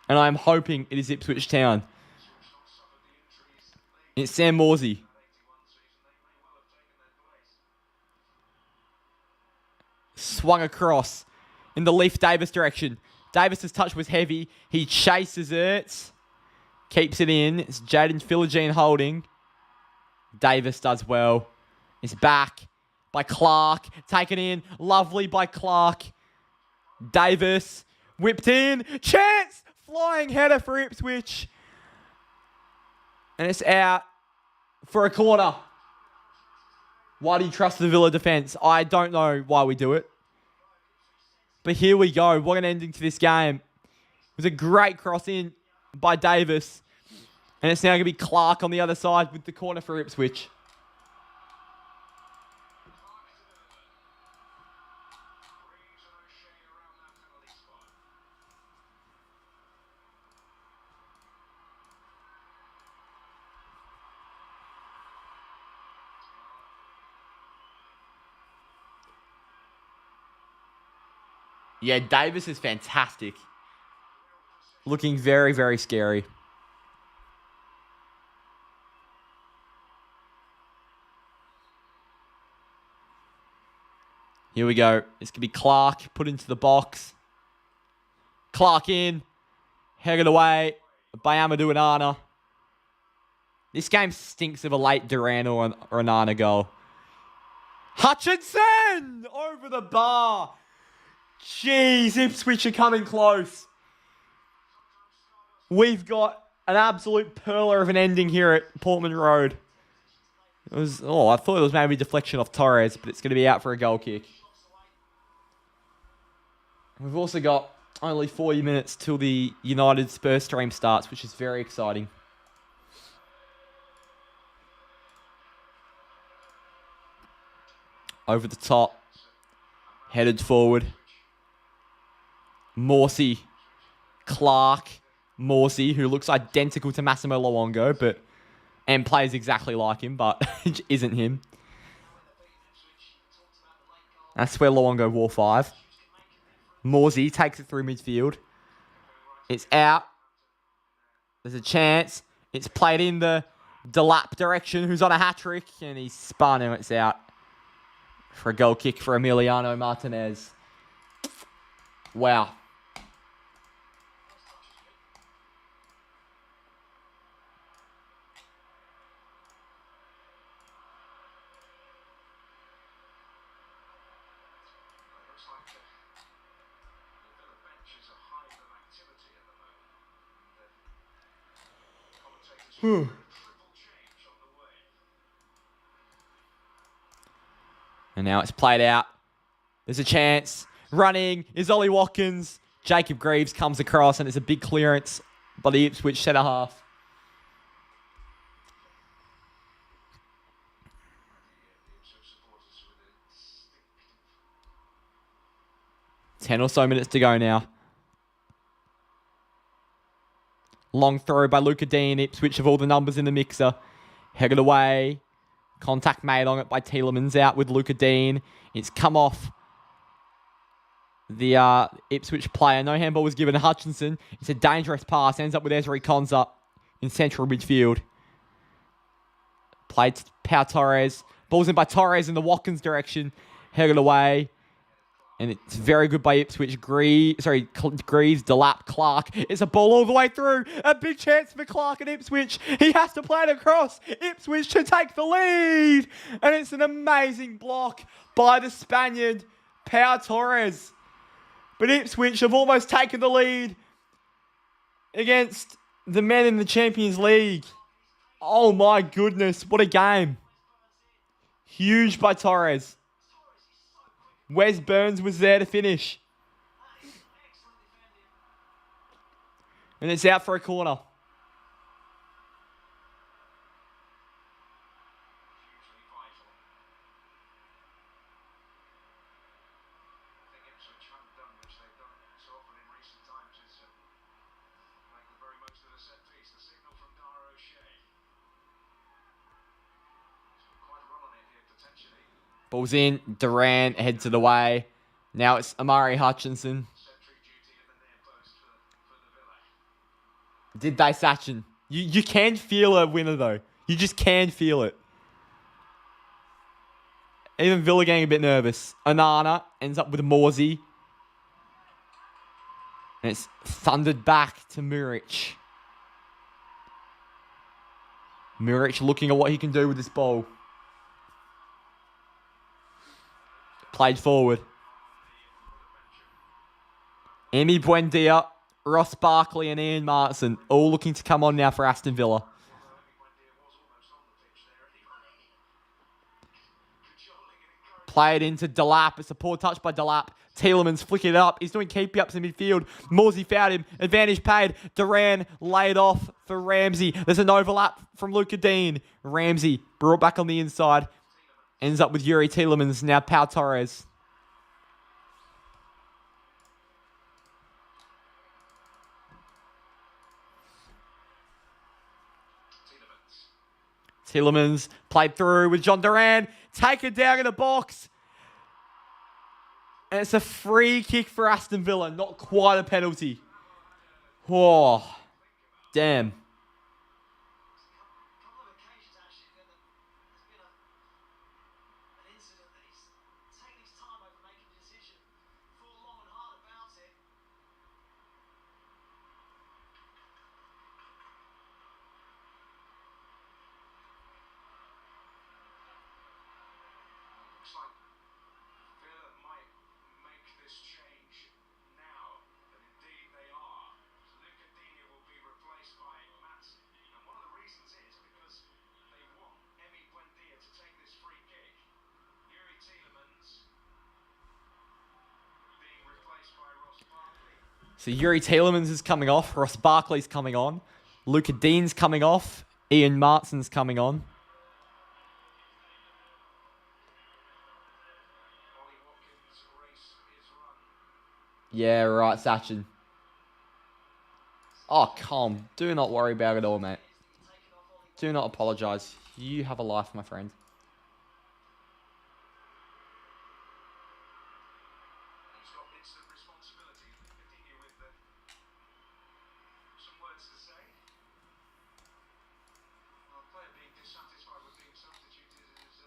And I'm hoping it is Ipswich Town. It's Sam Morsey. Swung across in the Leif Davis direction. Davis's touch was heavy. He chases it. Keeps it in. It's Jaden Philogene holding. Davis does well. It's back by Clark. Taken in. Lovely by Clark. Davis. Whipped in. Chance! Flying header for Ipswich. And it's out for a corner. Why do you trust the Villa defence? I don't know why we do it. But here we go. What an ending to this game. It was a great cross in by Davis. And it's now going to be Clark on the other side with the corner for Ipswich. Yeah, Davis is fantastic. Looking very, very scary. Here we go. This could be Clark put into the box. Clark in. Headed away by Amadou Onana. This game stinks of a late Duran or an Onana goal. Hutchinson! Over the bar. Jeez, Ipswich are coming close. We've got an absolute perler of an ending here at Portman Road. I thought it was maybe a deflection off Torres, but it's going to be out for a goal kick. We've also got only 40 minutes till the United Spurs stream starts, which is very exciting. Over the top. Headed forward. Morsey. Clark. Morsey, who looks identical to Massimo Luongo, and plays exactly like him, but isn't him. That's where Luongo wore 5. Morsey takes it through midfield. It's out. There's a chance. It's played in the Delap direction, who's on a hat-trick, and he's spun and it's out for a goal kick for Emiliano Martinez. Wow. triple change on the way. And now it's played out. There's a chance. Running is Ollie Watkins. Jacob Greaves comes across, and it's a big clearance by the Ipswich centre half. Ipswich supporters with a distinctive 10 or so minutes to go now. Long throw by Luca Dean. Ipswich have all the numbers in the mixer. Headed away. Contact made on it by Tielemans, out with Luca Dean. It's come off the Ipswich player. No handball was given to Hutchinson. It's a dangerous pass. Ends up with Ezri Konsa in central midfield. Played to Pau Torres. Ball's in by Torres in the Watkins direction. Headed away. And it's very good by Ipswich. Greaves, Delap, Clark. It's a ball all the way through. A big chance for Clark at Ipswich. He has to play it across. Ipswich to take the lead. And it's an amazing block by the Spaniard, Pau Torres. But Ipswich have almost taken the lead against the men in the Champions League. Oh my goodness, what a game. Huge by Torres. Wes Burns was there to finish. And it's out for a corner. hugely vital. I think Ipswich haven't done, which they've done so often in recent times, is make the very most of the set piece. The signal from Dara O'Shea. He's got quite a run on it here, potentially. Ball's in. Duran heads it away. Now it's Amari Hutchinson. Sentry duty in the near post for the Villa. Did they, Sachin? You can feel a winner, though. You just can feel it. Even Villa getting a bit nervous. Onana ends up with a Morsey. And it's thundered back to Muric. Muric looking at what he can do with this ball. Played forward. Emi Buendia, Ross Barkley and Ian Martin all looking to come on now for Aston Villa. Play it into Delap. It's a poor touch by Delap. Tielemans flick it up. He's doing keepy-ups in midfield. Morsey fouled him. Advantage paid. Duran laid off for Ramsey. There's an overlap from Luca Dean. Ramsey brought back on the inside. Ends up with Yuri Tielemans. Now Pau Torres. Tielemans played through with John Duran. Take it down in the box. And it's a free kick for Aston Villa. Not quite a penalty. Oh, damn. couple of occasions actually that there's been an incident that he's taken his time over making a decision, thought long and hard about it. Looks like Villa might make this change now, and indeed they are. Luca Digne will be replaced by Matson, and one of the reasons is because they want Emi Buendia to take this free kick. Yuri Tielemans being replaced by Ross Barkley. So Yuri Tielemans is coming off. Ross Barkley's coming on. Luca Dean's coming off. Ian Martin's coming on. Ollie Watkins' race is run. Yeah, right, Sachin. Oh, calm. Do not worry about it all, mate. Do not apologise. You have a life, my friend. He's got instant responsibility. Continue with some words to say. Well, a player being dissatisfied with being substituted is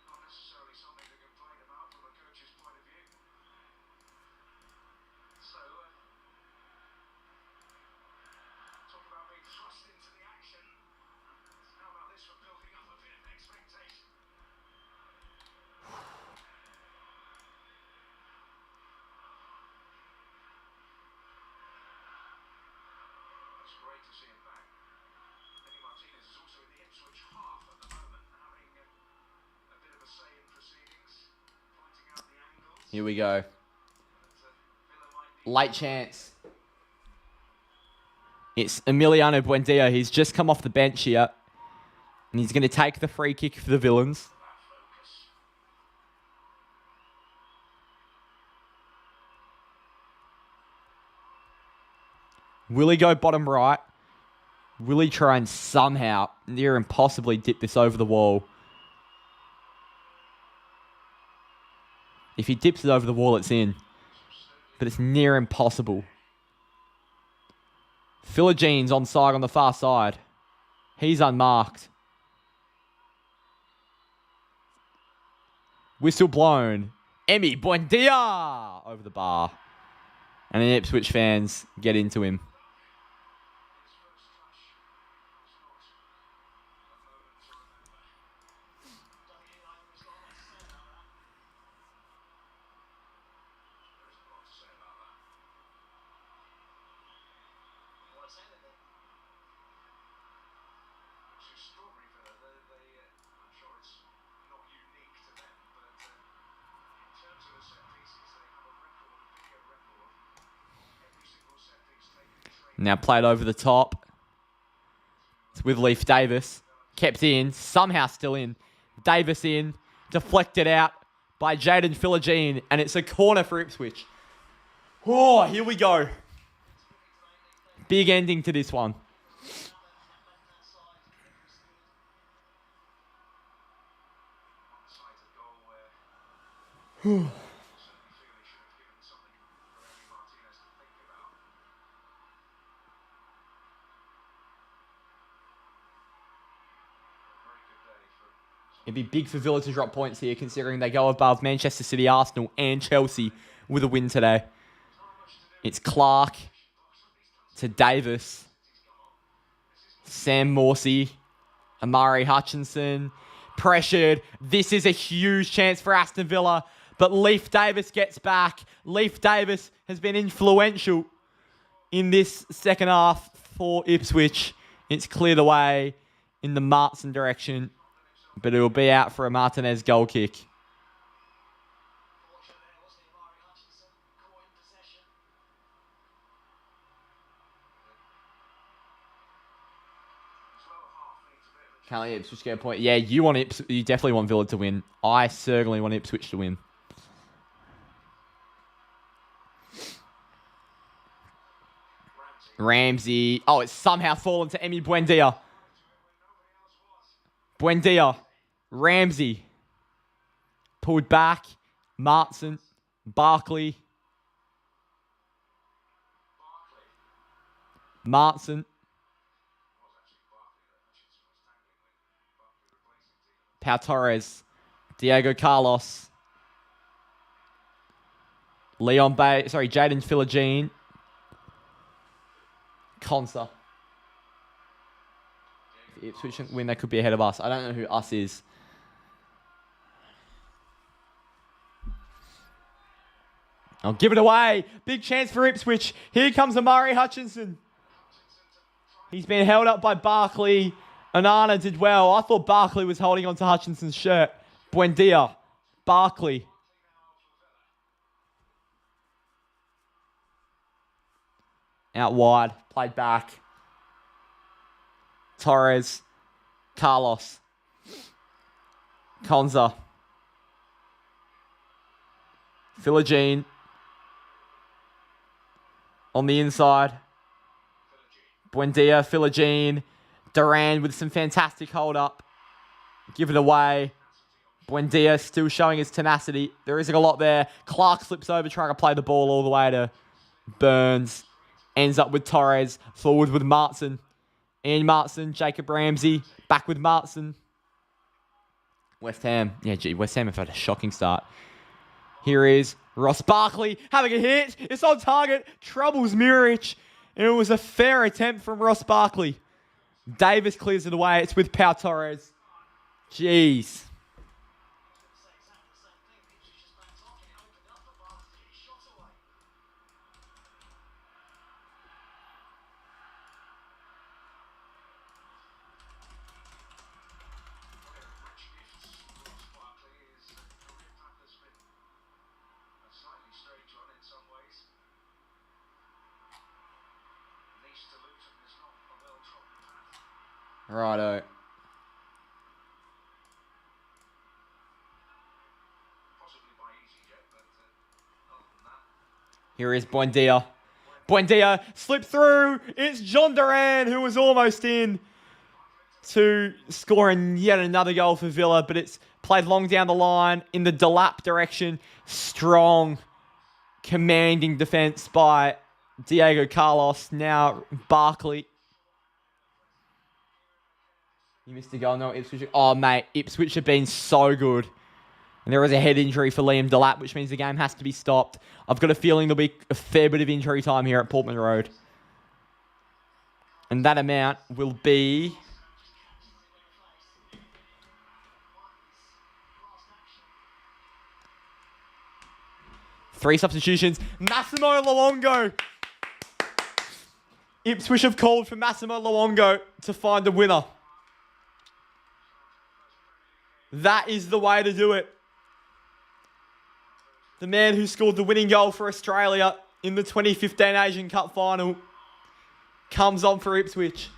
not necessarily something to complain about from a coach's point of view. So, talk about being thrust into the action. How about this for building up a bit of Here we go. Late chance. It's Emiliano Buendia. He's just come off the bench here. And he's going to take the free kick for the Villains. Will he go bottom right? Will he try and somehow, near impossibly, dip this over the wall? If he dips it over the wall, it's in. But it's near impossible. Philigene's onside on the far side. He's unmarked. Whistle blown. Emi Buendia over the bar. And the Ipswich fans get into him. Now played over the top. It's with Leif Davis. Kept in. Somehow still in. Davis in. Deflected out by Jaden Philogene. And it's a corner for Ipswich. Oh, here we go. Big ending to this one. It'd be big for Villa to drop points here, considering they go above Manchester City, Arsenal, and Chelsea with a win today. It's Clark to Davis. Sam Morsey. Amari Hutchinson. Pressured. This is a huge chance for Aston Villa. But Leif Davis gets back. Leif Davis has been influential in this second half for Ipswich. It's cleared away in the Martin direction. But it will be out for a Martinez goal kick. Can't let Ipswich get a point. Yeah, you definitely want Villa to win. I certainly want Ipswich to win. Ramsey. Oh, it's somehow fallen to Emi Buendia. Buendia. Ramsey. Pulled back. Martin. Barkley. Martin. Pau Torres. Diego Carlos. Jaden Philogene. Consa. If Ipswich win, they could be ahead of us. I don't know who us is. I'll give it away. Big chance for Ipswich. Here comes Amari Hutchinson. He's been held up by Barkley. Onana did well. I thought Barkley was holding on to Hutchinson's shirt. Buendia. Barkley. Out wide. Played back. Torres. Carlos. Konza. Philogene. On the inside. Buendia, Philogene. Duran with some fantastic hold up. Give it away. Buendia still showing his tenacity. There isn't a lot there. Clark slips over trying to play the ball all the way to Burns. Ends up with Torres. Forward with Martin. Ian Martin. Jacob Ramsey. Back with Martin. West Ham. Yeah, West Ham have had a shocking start. Here is Ross Barkley having a hit. It's on target. Troubles Muric. And it was a fair attempt from Ross Barkley. Davis clears it away. It's with Pau Torres. Jeez. Righto. Possibly by EasyJet, but other than that, Here is Buendia. Buendia slipped through. It's John Duran who was almost in to scoring yet another goal for Villa, but it's played long down the line in the Delap direction. Strong, commanding defense by Diego Carlos. Now Barkley. You missed a goal. No, Ipswich. Oh, mate. Ipswich have been so good. And there was a head injury for Liam Delap, which means the game has to be stopped. I've got a feeling there'll be a fair bit of injury time here at Portman Road. And that amount will be... Three substitutions. Massimo Luongo. Ipswich have called for Massimo Luongo to find a winner. That is the way to do it. The man who scored the winning goal for Australia in the 2015 Asian Cup final comes on for Ipswich.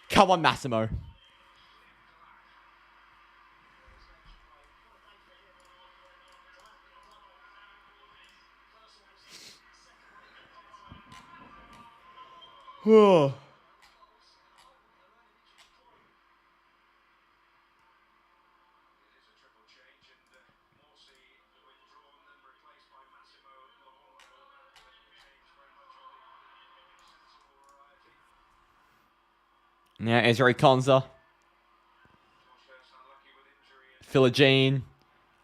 Come on, Massimo. Oh. Now Ezri Konza. Philogene.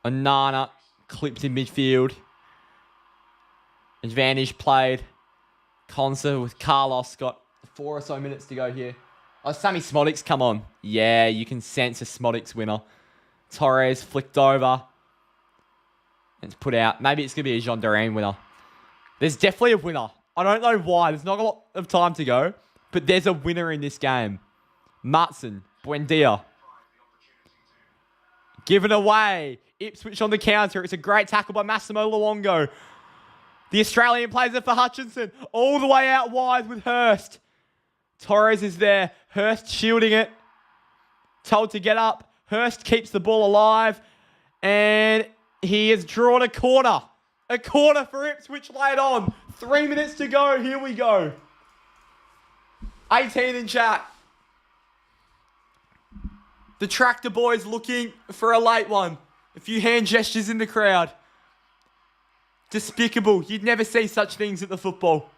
Onana. Clipped in midfield. Advantage played. Konza with Carlos. Got 4 or so minutes to go here. Oh, Sammy Smodics come on. Yeah, you can sense a Smodics winner. Torres flicked over. It's put out. Maybe it's going to be a Jean Duran winner. There's definitely a winner. I don't know why. There's not a lot of time to go. But there's a winner in this game. Martson. Buendia. Given away. Ipswich on the counter. It's a great tackle by Massimo Luongo. The Australian plays it for Hutchinson. All the way out wide with Hurst. Torres is there. Hurst shielding it. Told to get up. Hurst keeps the ball alive. And he has drawn a corner. A corner for Ipswich late on. 3 minutes to go. Here we go. 18 in chat. The tractor boys looking for a late one. A few hand gestures in the crowd. Despicable. You'd never see such things at the football.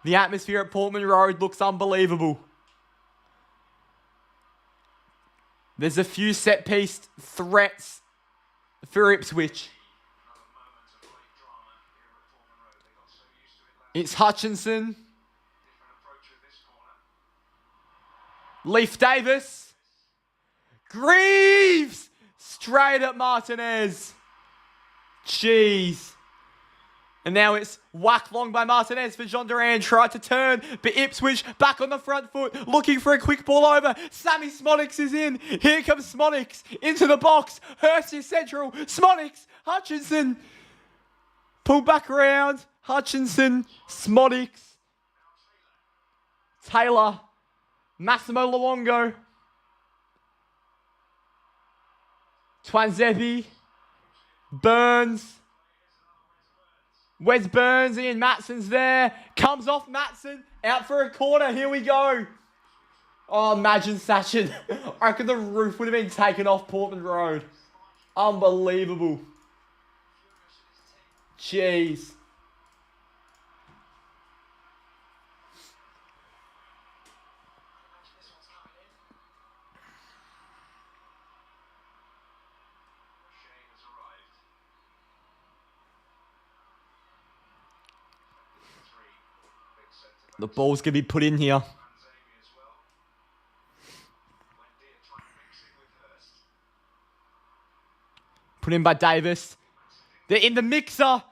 The atmosphere at Portman Road looks unbelievable. There's a few set-piece threats for Ipswich. It's Hutchinson. Leif Davis. Greaves! Straight at Martinez. Jeez. And now it's whacked long by Martinez for Jean Duran. Tried to turn, but Ipswich back on the front foot, looking for a quick ball over. Sammy Smodics is in. Here comes Smodics into the box. Hurst is central. Smodics, Hutchinson. Pull back around. Hutchinson, Smodics. Taylor. Massimo Luongo. Twanzebi. Burns. Wes Burns, Ian Matson's there. Comes off Matson. Out for a corner. Here we go. Oh, imagine Sachin. I reckon the roof would have been taken off Portman Road. Unbelievable. Jeez. The ball's going to be put in here. Put in by Davis. They're in the mixer.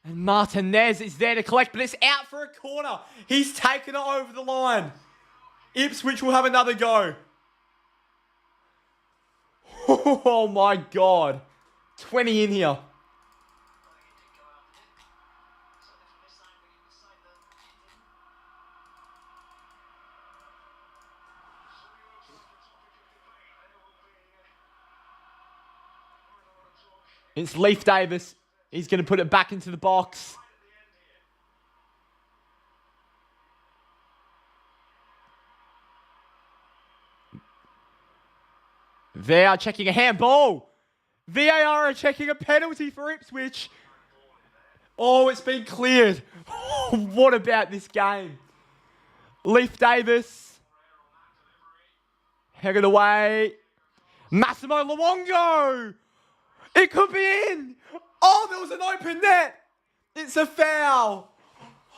And Martinez is there to collect, but it's out for a corner. He's taken it over the line. Ipswich will have another go. Oh my God. 20 in here. It's Leif Davis. He's going to put it back into the box. They are checking a handball. VAR are checking a penalty for Ipswich. Oh, it's been cleared. What about this game? Leif Davis. Headed away. Massimo Luongo. It could be in. Oh, there was an open net. It's a foul.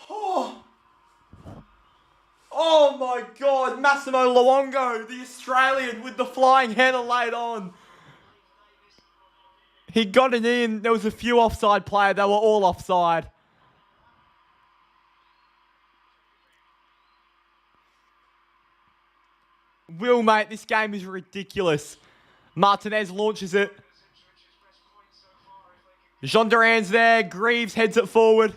Oh my God. Massimo Luongo, the Australian with the flying header laid on. He got it in. There was a few offside players. They were all offside. Will, mate, this game is ridiculous. Martinez launches it. Jean Duran's there. Greaves heads it forward.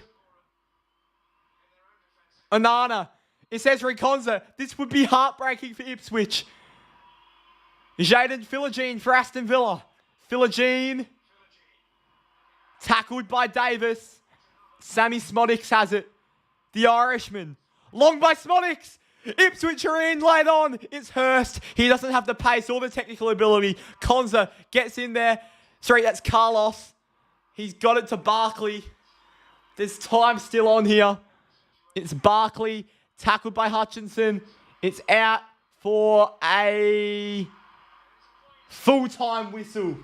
Onana. It says Reconza. This would be heartbreaking for Ipswich. Jaden Philogene for Aston Villa. Philogene. Tackled by Davis. Sammy Smodics has it. The Irishman. Long by Smodics. Ipswich are in late on. It's Hurst. He doesn't have the pace or the technical ability. Konza gets in there. Sorry, that's Carlos. He's got it to Barkley. There's time still on here. It's Barkley. Tackled by Hutchinson. It's out for a full-time whistle.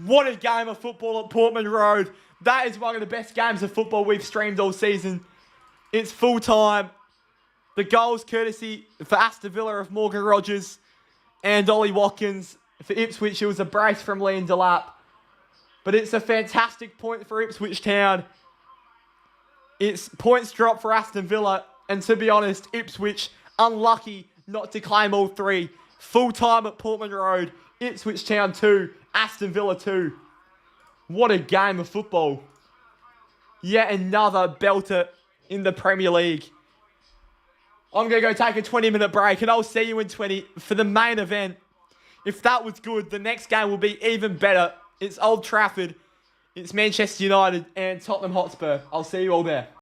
What a game of football at Portman Road. That is one of the best games of football we've streamed all season. It's full-time. The goals courtesy for Aston Villa of Morgan Rogers and Ollie Watkins. For Ipswich, it was a brace from Liam Delap. But it's a fantastic point for Ipswich Town. It's points drop for Aston Villa. And to be honest, Ipswich, unlucky not to claim all three. Full-time at Portman Road. Ipswich Town 2. Aston Villa 2. What a game of football. Yet another belter in the Premier League. I'm going to go take a 20-minute break and I'll see you in 20 for the main event. If that was good, the next game will be even better. It's Old Trafford. It's Manchester United and Tottenham Hotspur. I'll see you all there.